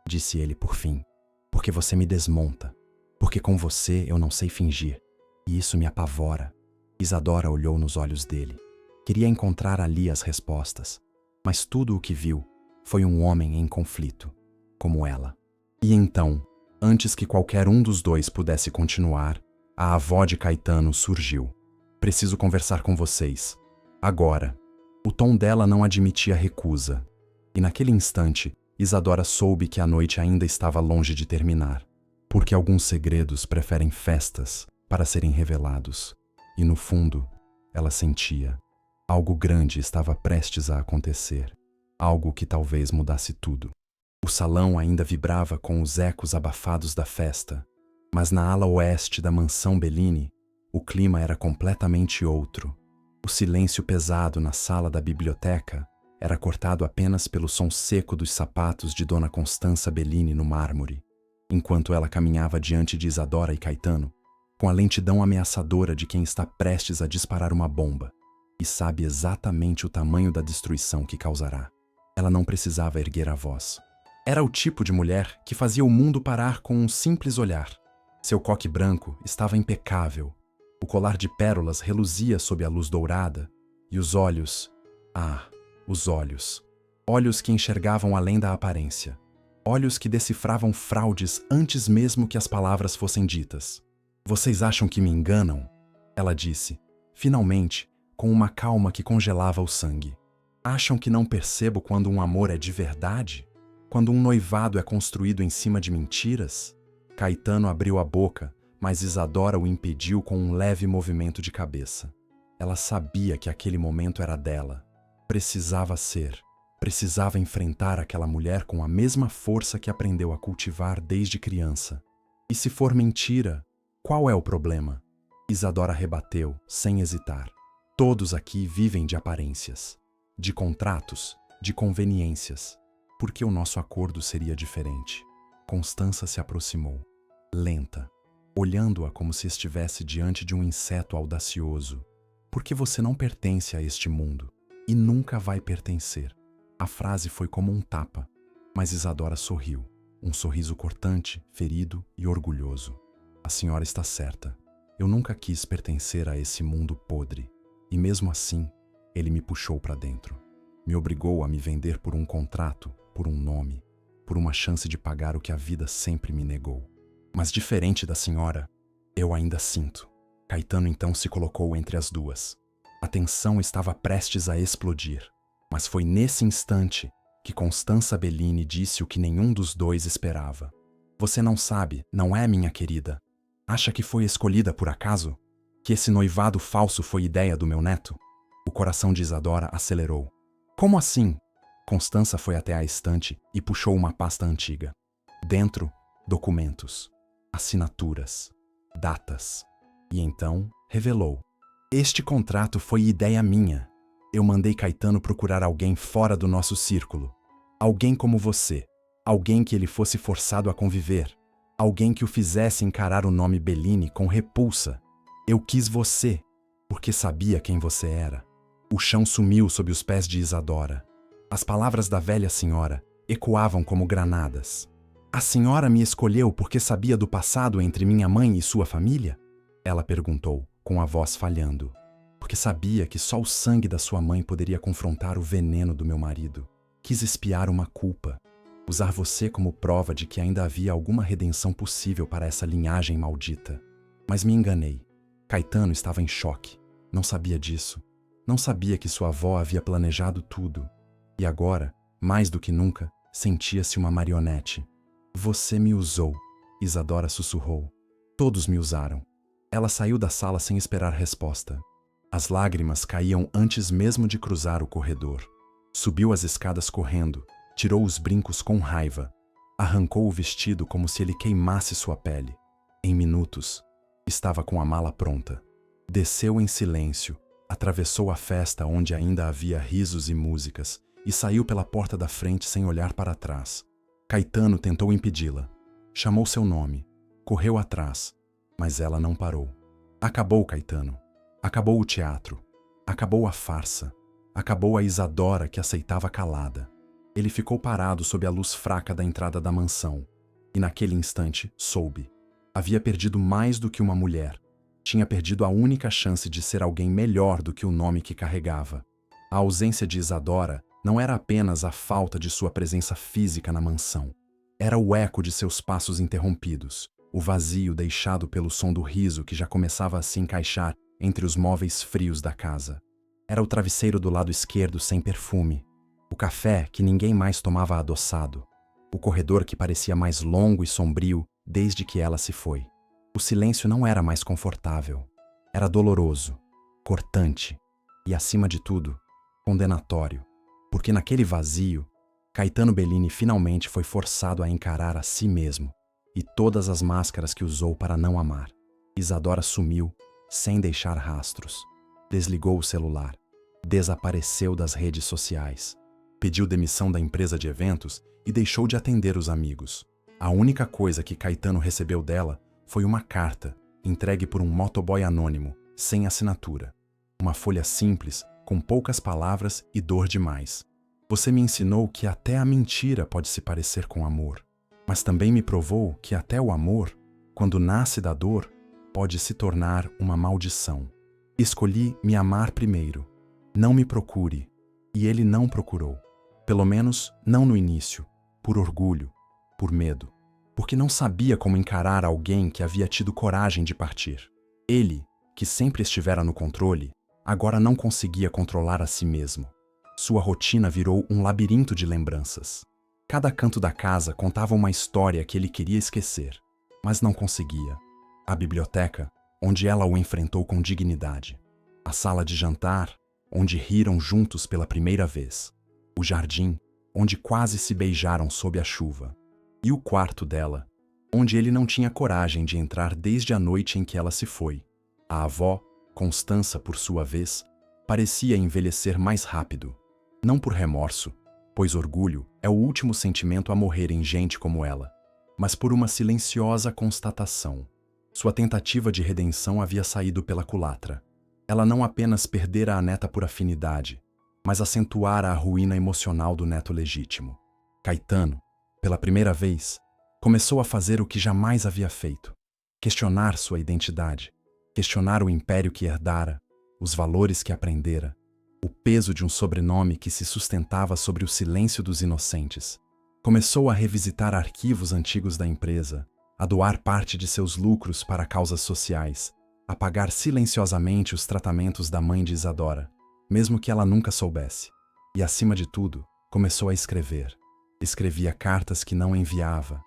disse ele por fim, porque você me desmonta, porque com você eu não sei fingir, e isso me apavora. Isadora olhou nos olhos dele. Queria encontrar ali as respostas, mas tudo o que viu foi um homem em conflito, como ela. E então, antes que qualquer um dos dois pudesse continuar, a avó de Caetano surgiu. Preciso conversar com vocês. Agora. O tom dela não admitia recusa. E naquele instante, Isadora soube que a noite ainda estava longe de terminar, porque alguns segredos preferem festas para serem revelados. E no fundo, ela sentia. Algo grande estava prestes a acontecer. Algo que talvez mudasse tudo. O salão ainda vibrava com os ecos abafados da festa, mas na ala oeste da mansão Bellini, o clima era completamente outro. O silêncio pesado na sala da biblioteca era cortado apenas pelo som seco dos sapatos de Dona Constanza Bellini no mármore, enquanto ela caminhava diante de Isadora e Caetano, com a lentidão ameaçadora de quem está prestes a disparar uma bomba e sabe exatamente o tamanho da destruição que causará. Ela não precisava erguer a voz. Era o tipo de mulher que fazia o mundo parar com um simples olhar. Seu coque branco estava impecável. O colar de pérolas reluzia sob a luz dourada. E os olhos... os olhos. Olhos que enxergavam além da aparência. Olhos que decifravam fraudes antes mesmo que as palavras fossem ditas. Vocês acham que me enganam? Ela disse, finalmente, com uma calma que congelava o sangue. Acham que não percebo quando um amor é de verdade? Quando um noivado é construído em cima de mentiras? Caetano abriu a boca, mas Isadora o impediu com um leve movimento de cabeça. Ela sabia que aquele momento era dela. Precisava ser. Precisava enfrentar aquela mulher com a mesma força que aprendeu a cultivar desde criança. E se for mentira, qual é o problema? Isadora rebateu, sem hesitar. Todos aqui vivem de aparências, de contratos, de conveniências. Por que o nosso acordo seria diferente? Constança se aproximou, lenta, olhando-a como se estivesse diante de um inseto audacioso. Porque você não pertence a este mundo e nunca vai pertencer. A frase foi como um tapa, mas Isadora sorriu, um sorriso cortante, ferido e orgulhoso. A senhora está certa. Eu nunca quis pertencer a esse mundo podre. E mesmo assim, ele me puxou para dentro. Me obrigou a me vender por um contrato, por um nome, por uma chance de pagar o que a vida sempre me negou. Mas diferente da senhora, eu ainda sinto. Caetano então se colocou entre as duas. A tensão estava prestes a explodir. Mas foi nesse instante que Constanza Bellini disse o que nenhum dos dois esperava. Você não sabe, não é, minha querida? Acha que foi escolhida por acaso? Que esse noivado falso foi ideia do meu neto? O coração de Isadora acelerou. Como assim? Constança foi até a estante e puxou uma pasta antiga. Dentro, documentos, assinaturas, datas. E então, revelou. Este contrato foi ideia minha. Eu mandei Caetano procurar alguém fora do nosso círculo. Alguém como você. Alguém que ele fosse forçado a conviver. Alguém que o fizesse encarar o nome Bellini com repulsa. Eu quis você, porque sabia quem você era. O chão sumiu sob os pés de Isadora. As palavras da velha senhora ecoavam como granadas. A senhora me escolheu porque sabia do passado entre minha mãe e sua família? Ela perguntou, com a voz falhando. Porque sabia que só o sangue da sua mãe poderia confrontar o veneno do meu marido. Quis espiar uma culpa. Usar você como prova de que ainda havia alguma redenção possível para essa linhagem maldita. Mas me enganei. Caetano estava em choque. Não sabia disso. Não sabia que sua avó havia planejado tudo. E agora, mais do que nunca, sentia-se uma marionete. Você me usou, Isadora sussurrou. Todos me usaram. Ela saiu da sala sem esperar resposta. As lágrimas caíam antes mesmo de cruzar o corredor. Subiu as escadas correndo, tirou os brincos com raiva. Arrancou o vestido como se ele queimasse sua pele. Em minutos, estava com a mala pronta. Desceu em silêncio, atravessou a festa onde ainda havia risos e músicas e saiu pela porta da frente sem olhar para trás. Caetano tentou impedi-la. Chamou seu nome. Correu atrás, mas ela não parou. Acabou, Caetano. Acabou o teatro. Acabou a farsa. Acabou a Isadora que aceitava calada. Ele ficou parado sob a luz fraca da entrada da mansão. E naquele instante, soube. Havia perdido mais do que uma mulher. Tinha perdido a única chance de ser alguém melhor do que o nome que carregava. A ausência de Isadora não era apenas a falta de sua presença física na mansão. Era o eco de seus passos interrompidos, o vazio deixado pelo som do riso que já começava a se encaixar entre os móveis frios da casa. Era o travesseiro do lado esquerdo sem perfume, o café que ninguém mais tomava adoçado, o corredor que parecia mais longo e sombrio desde que ela se foi. O silêncio não era mais confortável. Era doloroso, cortante e, acima de tudo, condenatório, porque naquele vazio, Caetano Bellini finalmente foi forçado a encarar a si mesmo e todas as máscaras que usou para não amar. Isadora sumiu, sem deixar rastros. Desligou o celular. Desapareceu das redes sociais. Pediu demissão da empresa de eventos e deixou de atender os amigos. A única coisa que Caetano recebeu dela foi uma carta, entregue por um motoboy anônimo, sem assinatura. Uma folha simples, com poucas palavras e dor demais. Você me ensinou que até a mentira pode se parecer com amor, mas também me provou que até o amor, quando nasce da dor, pode se tornar uma maldição. Escolhi me amar primeiro. Não me procure. E ele não procurou. Pelo menos não no início, por orgulho, por medo, porque não sabia como encarar alguém que havia tido coragem de partir. Ele, que sempre estivera no controle, agora não conseguia controlar a si mesmo. Sua rotina virou um labirinto de lembranças. Cada canto da casa contava uma história que ele queria esquecer, mas não conseguia. A biblioteca, onde ela o enfrentou com dignidade. A sala de jantar, onde riram juntos pela primeira vez. O jardim, onde quase se beijaram sob a chuva. E o quarto dela, onde ele não tinha coragem de entrar desde a noite em que ela se foi. A avó, Constança, por sua vez, parecia envelhecer mais rápido. Não por remorso, pois orgulho é o último sentimento a morrer em gente como ela, mas por uma silenciosa constatação. Sua tentativa de redenção havia saído pela culatra. Ela não apenas perdera a neta por afinidade, mas acentuara a ruína emocional do neto legítimo. Caetano, pela primeira vez, começou a fazer o que jamais havia feito: questionar sua identidade, questionar o império que herdara, os valores que aprendera, o peso de um sobrenome que se sustentava sobre o silêncio dos inocentes. Começou a revisitar arquivos antigos da empresa, a doar parte de seus lucros para causas sociais, a pagar silenciosamente os tratamentos da mãe de Isadora, mesmo que ela nunca soubesse. E, acima de tudo, começou a escrever. Escrevia cartas que não enviava,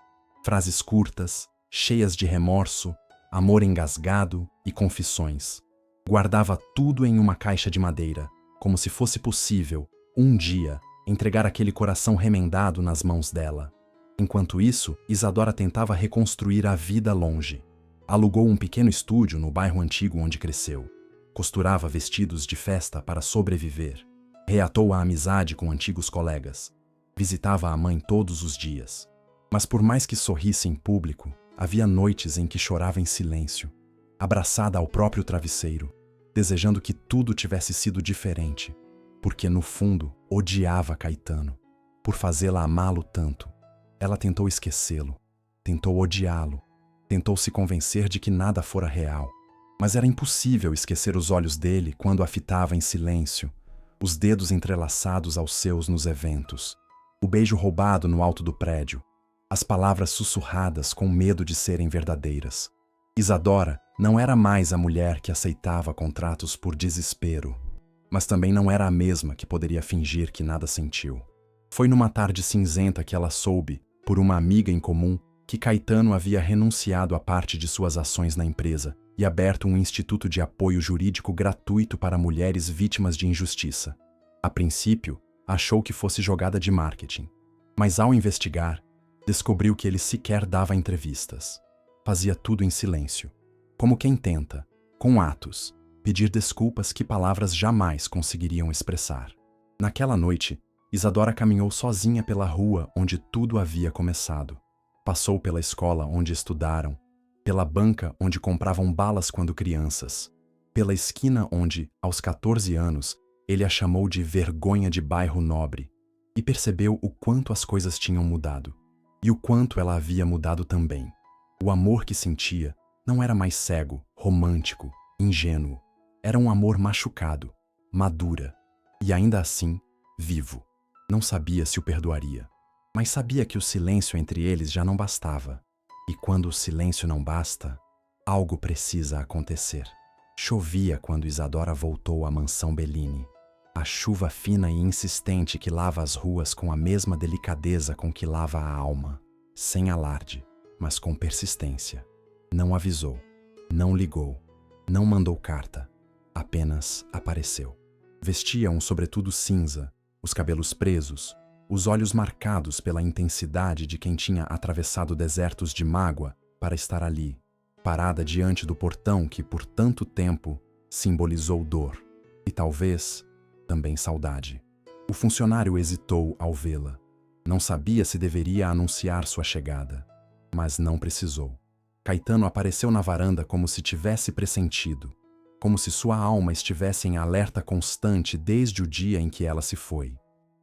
frases curtas, cheias de remorso, amor engasgado e confissões. Guardava tudo em uma caixa de madeira, como se fosse possível, um dia, entregar aquele coração remendado nas mãos dela. Enquanto isso, Isadora tentava reconstruir a vida longe. Alugou um pequeno estúdio no bairro antigo onde cresceu. Costurava vestidos de festa para sobreviver. Reatou a amizade com antigos colegas. Visitava a mãe todos os dias. Mas por mais que sorrisse em público, havia noites em que chorava em silêncio, abraçada ao próprio travesseiro, desejando que tudo tivesse sido diferente, porque no fundo odiava Caetano, por fazê-la amá-lo tanto. Ela tentou esquecê-lo, tentou odiá-lo, tentou se convencer de que nada fora real, mas era impossível esquecer os olhos dele quando a fitava em silêncio, os dedos entrelaçados aos seus nos eventos, o beijo roubado no alto do prédio, as palavras sussurradas com medo de serem verdadeiras. Isadora não era mais a mulher que aceitava contratos por desespero, mas também não era a mesma que poderia fingir que nada sentiu. Foi numa tarde cinzenta que ela soube, por uma amiga em comum, que Caetano havia renunciado a parte de suas ações na empresa e aberto um instituto de apoio jurídico gratuito para mulheres vítimas de injustiça. A princípio, achou que fosse jogada de marketing, mas ao investigar, descobriu que ele sequer dava entrevistas. Fazia tudo em silêncio, como quem tenta, com atos, pedir desculpas que palavras jamais conseguiriam expressar. Naquela noite, Isadora caminhou sozinha pela rua onde tudo havia começado. Passou pela escola onde estudaram, pela banca onde compravam balas quando crianças, pela esquina onde, aos 14 anos, ele a chamou de vergonha de bairro nobre, e percebeu o quanto as coisas tinham mudado, e o quanto ela havia mudado também. O amor que sentia não era mais cego, romântico, ingênuo. Era um amor machucado, madura, e ainda assim, vivo. Não sabia se o perdoaria, mas sabia que o silêncio entre eles já não bastava. E quando o silêncio não basta, algo precisa acontecer. Chovia quando Isadora voltou à mansão Bellini. A chuva fina e insistente que lava as ruas com a mesma delicadeza com que lava a alma, sem alarde, mas com persistência. Não avisou, não ligou, não mandou carta, apenas apareceu. Vestia um sobretudo cinza, os cabelos presos, os olhos marcados pela intensidade de quem tinha atravessado desertos de mágoa para estar ali, parada diante do portão que por tanto tempo simbolizou dor e talvez também saudade. O funcionário hesitou ao vê-la. Não sabia se deveria anunciar sua chegada, mas não precisou. Caetano apareceu na varanda como se tivesse pressentido, como se sua alma estivesse em alerta constante desde o dia em que ela se foi.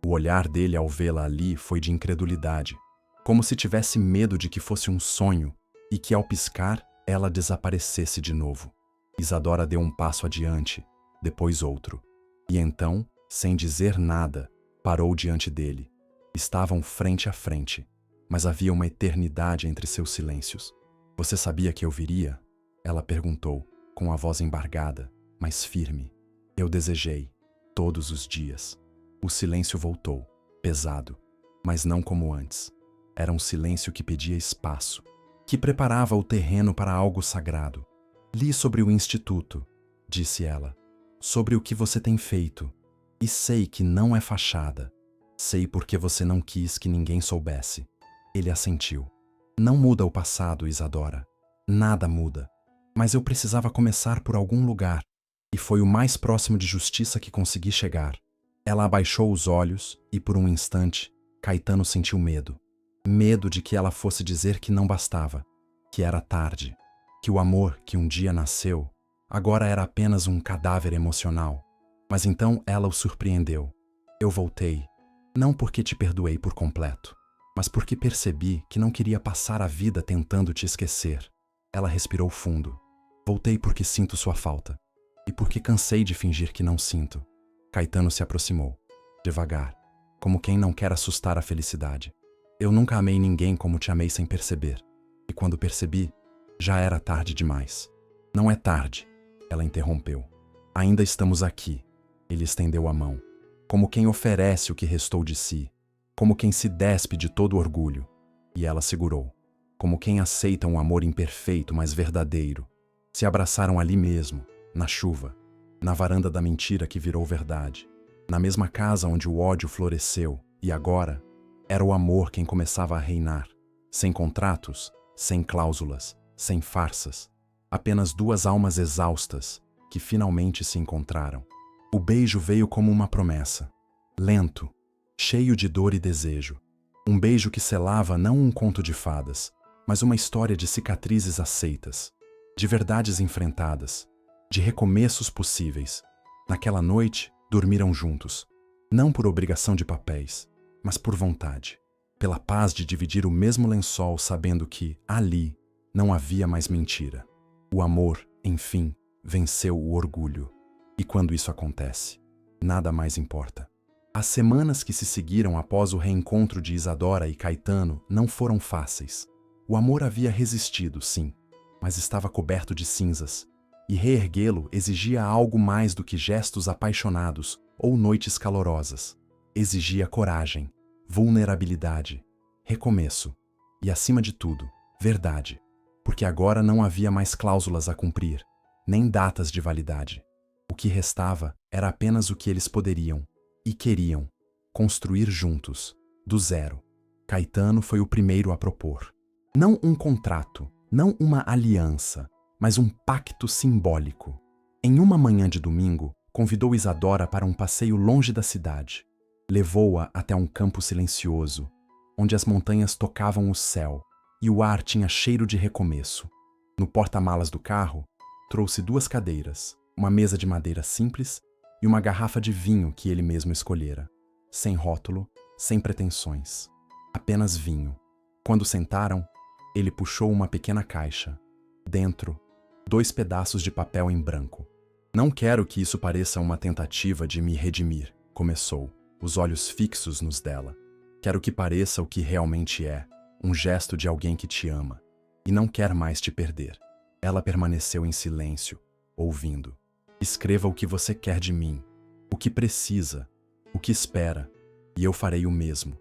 O olhar dele ao vê-la ali foi de incredulidade, como se tivesse medo de que fosse um sonho e que, ao piscar, ela desaparecesse de novo. Isadora deu um passo adiante, depois outro, e então, sem dizer nada, parou diante dele. Estavam frente a frente, mas havia uma eternidade entre seus silêncios. "Você sabia que eu viria?" Ela perguntou, com a voz embargada, mas firme. "Eu desejei, todos os dias." O silêncio voltou, pesado, mas não como antes. Era um silêncio que pedia espaço, que preparava o terreno para algo sagrado. "Li sobre o instituto", disse ela, "sobre o que você tem feito, e sei que não é fachada. Sei porque você não quis que ninguém soubesse." Ele assentiu. "Não muda o passado, Isadora. Nada muda. Mas eu precisava começar por algum lugar, e foi o mais próximo de justiça que consegui chegar." Ela abaixou os olhos e, por um instante, Caetano sentiu medo. Medo de que ela fosse dizer que não bastava, que era tarde, que o amor que um dia nasceu, agora era apenas um cadáver emocional. Mas então ela o surpreendeu. "Eu voltei, não porque te perdoei por completo, mas porque percebi que não queria passar a vida tentando te esquecer." Ela respirou fundo. "Voltei porque sinto sua falta, e porque cansei de fingir que não sinto." Caetano se aproximou, devagar, como quem não quer assustar a felicidade. "Eu nunca amei ninguém como te amei sem perceber, e quando percebi, já era tarde demais." "Não é tarde," ela interrompeu. "Ainda estamos aqui." Ele estendeu a mão, como quem oferece o que restou de si, como quem se despe de todo orgulho, e ela segurou, como quem aceita um amor imperfeito, mas verdadeiro. Se abraçaram ali mesmo, na chuva, na varanda da mentira que virou verdade, na mesma casa onde o ódio floresceu, e agora era o amor quem começava a reinar, sem contratos, sem cláusulas, sem farsas, apenas duas almas exaustas que finalmente se encontraram. O beijo veio como uma promessa, lento, cheio de dor e desejo, um beijo que selava não um conto de fadas, mas uma história de cicatrizes aceitas, de verdades enfrentadas, de recomeços possíveis. Naquela noite, dormiram juntos, não por obrigação de papéis, mas por vontade, pela paz de dividir o mesmo lençol sabendo que, ali, não havia mais mentira. O amor, enfim, venceu o orgulho. E quando isso acontece, nada mais importa. As semanas que se seguiram após o reencontro de Isadora e Caetano não foram fáceis. O amor havia resistido, sim, mas estava coberto de cinzas, e reerguê-lo exigia algo mais do que gestos apaixonados ou noites calorosas. Exigia coragem, vulnerabilidade, recomeço e, acima de tudo, verdade, porque agora não havia mais cláusulas a cumprir, nem datas de validade. O que restava era apenas o que eles poderiam e queriam construir juntos, do zero. Caetano foi o primeiro a propor. Não um contrato, não uma aliança, mas um pacto simbólico. Em uma manhã de domingo, convidou Isadora para um passeio longe da cidade. Levou-a até um campo silencioso, onde as montanhas tocavam o céu e o ar tinha cheiro de recomeço. No porta-malas do carro, trouxe 2 cadeiras, uma mesa de madeira simples e uma garrafa de vinho que ele mesmo escolhera. Sem rótulo, sem pretensões. Apenas vinho. Quando sentaram, ele puxou uma pequena caixa. Dentro, 2 pedaços de papel em branco. Não quero que isso pareça uma tentativa de me redimir, começou, os olhos fixos nos dela. Quero que pareça o que realmente é, um gesto de alguém que te ama e não quer mais te perder. Ela permaneceu em silêncio, ouvindo. Escreva o que você quer de mim, o que precisa, o que espera, e eu farei o mesmo.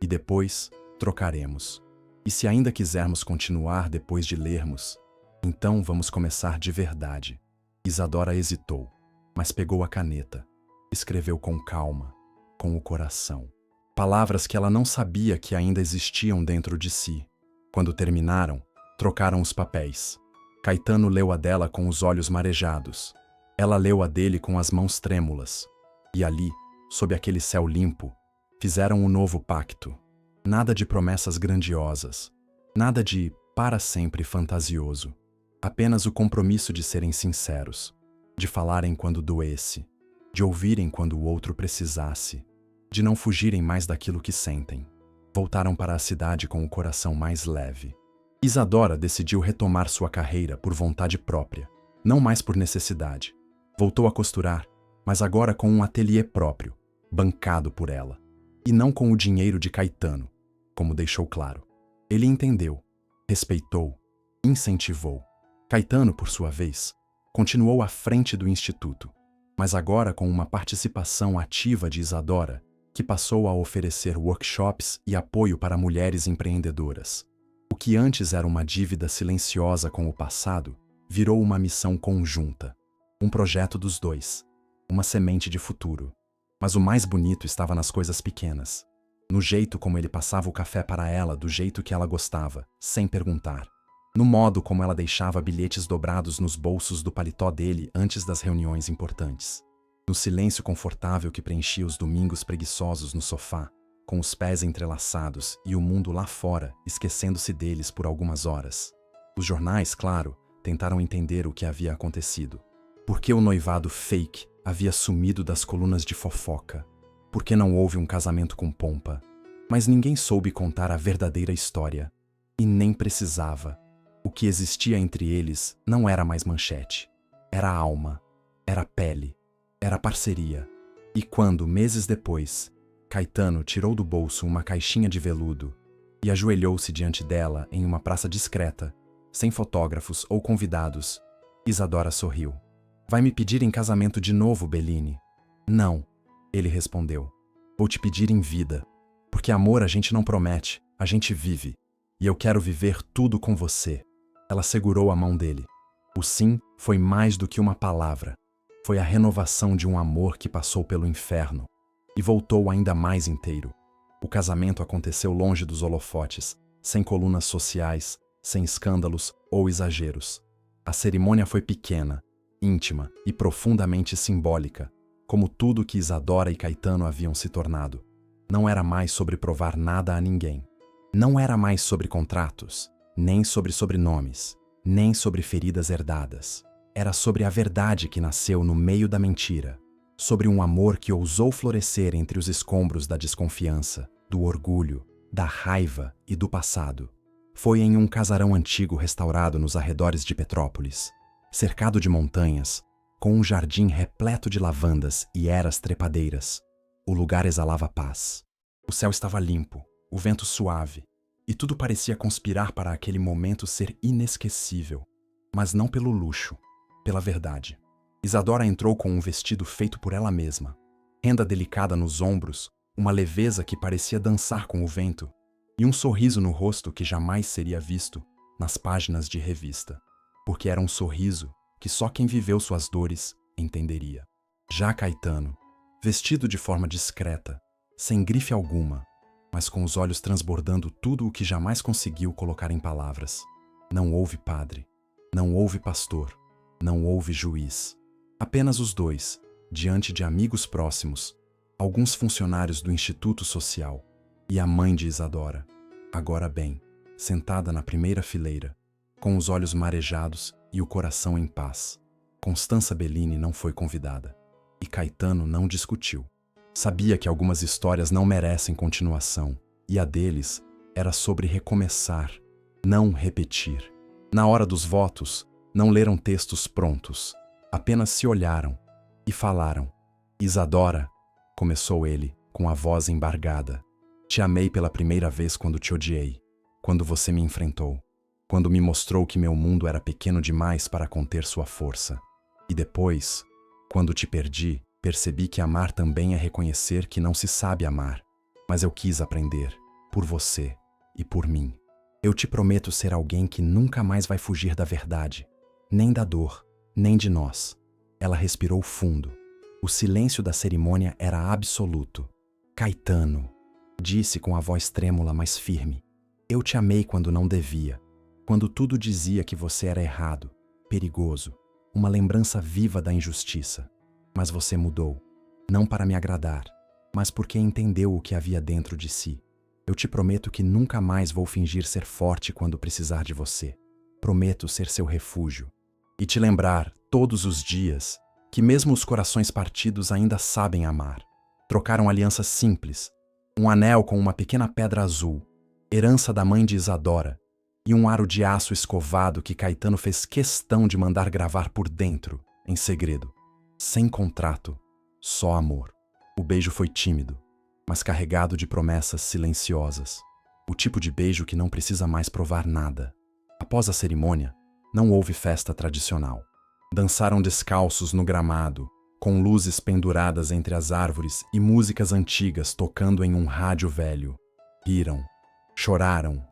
E depois, trocaremos. E se ainda quisermos continuar depois de lermos, então vamos começar de verdade. Isadora hesitou, mas pegou a caneta. Escreveu com calma, com o coração. Palavras que ela não sabia que ainda existiam dentro de si. Quando terminaram, trocaram os papéis. Caetano leu a dela com os olhos marejados. Ela leu a dele com as mãos trêmulas. E ali, sob aquele céu limpo, fizeram um novo pacto. Nada de promessas grandiosas. Nada de para sempre fantasioso. Apenas o compromisso de serem sinceros, de falarem quando doesse, de ouvirem quando o outro precisasse, de não fugirem mais daquilo que sentem. Voltaram para a cidade com o coração mais leve. Isadora decidiu retomar sua carreira por vontade própria, não mais por necessidade. Voltou a costurar, mas agora com um ateliê próprio, bancado por ela, e não com o dinheiro de Caetano, como deixou claro. Ele entendeu, respeitou, incentivou. Caetano, por sua vez, continuou à frente do instituto, mas agora com uma participação ativa de Isadora, que passou a oferecer workshops e apoio para mulheres empreendedoras. O que antes era uma dívida silenciosa com o passado, virou uma missão conjunta, um projeto dos dois, uma semente de futuro. Mas o mais bonito estava nas coisas pequenas, no jeito como ele passava o café para ela do jeito que ela gostava, sem perguntar. No modo como ela deixava bilhetes dobrados nos bolsos do paletó dele antes das reuniões importantes. No silêncio confortável que preenchia os domingos preguiçosos no sofá, com os pés entrelaçados e o mundo lá fora, esquecendo-se deles por algumas horas. Os jornais, claro, tentaram entender o que havia acontecido. Por que o noivado fake havia sumido das colunas de fofoca? Por que não houve um casamento com pompa? Mas ninguém soube contar a verdadeira história. E nem precisava. O que existia entre eles não era mais manchete. Era alma, era pele, era parceria. E quando, meses depois, Caetano tirou do bolso uma caixinha de veludo e ajoelhou-se diante dela em uma praça discreta, sem fotógrafos ou convidados, Isadora sorriu. Vai me pedir em casamento de novo, Bellini? Não, ele respondeu. Vou te pedir em vida. Porque amor a gente não promete, a gente vive. E eu quero viver tudo com você. Ela segurou a mão dele. O sim foi mais do que uma palavra. Foi a renovação de um amor que passou pelo inferno e voltou ainda mais inteiro. O casamento aconteceu longe dos holofotes, sem colunas sociais, sem escândalos ou exageros. A cerimônia foi pequena, íntima e profundamente simbólica, como tudo que Isadora e Caetano haviam se tornado. Não era mais sobre provar nada a ninguém. Não era mais sobre contratos, nem sobre sobrenomes, nem sobre feridas herdadas. Era sobre a verdade que nasceu no meio da mentira, sobre um amor que ousou florescer entre os escombros da desconfiança, do orgulho, da raiva e do passado. Foi em um casarão antigo restaurado nos arredores de Petrópolis, cercado de montanhas, com um jardim repleto de lavandas e eras trepadeiras. O lugar exalava paz. O céu estava limpo, o vento suave, e tudo parecia conspirar para aquele momento ser inesquecível, mas não pelo luxo, pela verdade. Isadora entrou com um vestido feito por ela mesma, renda delicada nos ombros, uma leveza que parecia dançar com o vento, e um sorriso no rosto que jamais seria visto nas páginas de revista, porque era um sorriso que só quem viveu suas dores entenderia. Já Caetano, vestido de forma discreta, sem grife alguma, mas com os olhos transbordando tudo o que jamais conseguiu colocar em palavras. Não houve padre, não houve pastor, não houve juiz. Apenas os dois, diante de amigos próximos, alguns funcionários do Instituto Social e a mãe de Isadora, agora bem, sentada na primeira fileira, com os olhos marejados e o coração em paz. Constança Bellini não foi convidada. E Caetano não discutiu. Sabia que algumas histórias não merecem continuação, e a deles era sobre recomeçar, não repetir. Na hora dos votos, não leram textos prontos, apenas se olharam e falaram. Isadora, começou ele, com a voz embargada, te amei pela primeira vez quando te odiei, quando você me enfrentou, quando me mostrou que meu mundo era pequeno demais para conter sua força. E depois, quando te perdi, percebi que amar também é reconhecer que não se sabe amar. Mas eu quis aprender, por você e por mim. Eu te prometo ser alguém que nunca mais vai fugir da verdade, nem da dor, nem de nós. Ela respirou fundo. O silêncio da cerimônia era absoluto. Caetano, disse com a voz trêmula, mas firme. Eu te amei quando não devia, quando tudo dizia que você era errado, perigoso, uma lembrança viva da injustiça. Mas você mudou, não para me agradar, mas porque entendeu o que havia dentro de si. Eu te prometo que nunca mais vou fingir ser forte quando precisar de você. Prometo ser seu refúgio. E te lembrar, todos os dias, que mesmo os corações partidos ainda sabem amar. Trocaram alianças simples, um anel com uma pequena pedra azul, herança da mãe de Isadora, e um aro de aço escovado que Caetano fez questão de mandar gravar por dentro, em segredo. Sem contrato, só amor. O beijo foi tímido, mas carregado de promessas silenciosas. O tipo de beijo que não precisa mais provar nada. Após a cerimônia, não houve festa tradicional. Dançaram descalços no gramado, com luzes penduradas entre as árvores e músicas antigas tocando em um rádio velho. Riram, choraram,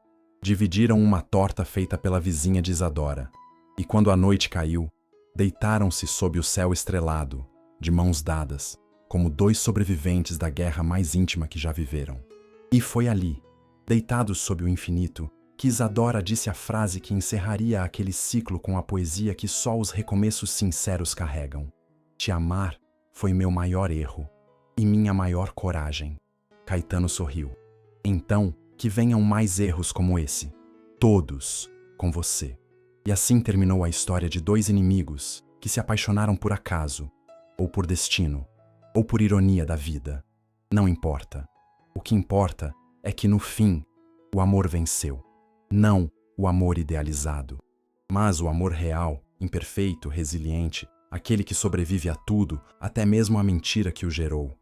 dividiram uma torta feita pela vizinha de Isadora. E quando a noite caiu, deitaram-se sob o céu estrelado, de mãos dadas, como dois sobreviventes da guerra mais íntima que já viveram. E foi ali, deitados sob o infinito, que Isadora disse a frase que encerraria aquele ciclo com a poesia que só os recomeços sinceros carregam. Te amar foi meu maior erro e minha maior coragem. Caetano sorriu. Então, que venham mais erros como esse. Todos com você. E assim terminou a história de dois inimigos que se apaixonaram por acaso, ou por destino, ou por ironia da vida. Não importa. O que importa é que no fim, o amor venceu. Não o amor idealizado, mas o amor real, imperfeito, resiliente, aquele que sobrevive a tudo, até mesmo a mentira que o gerou.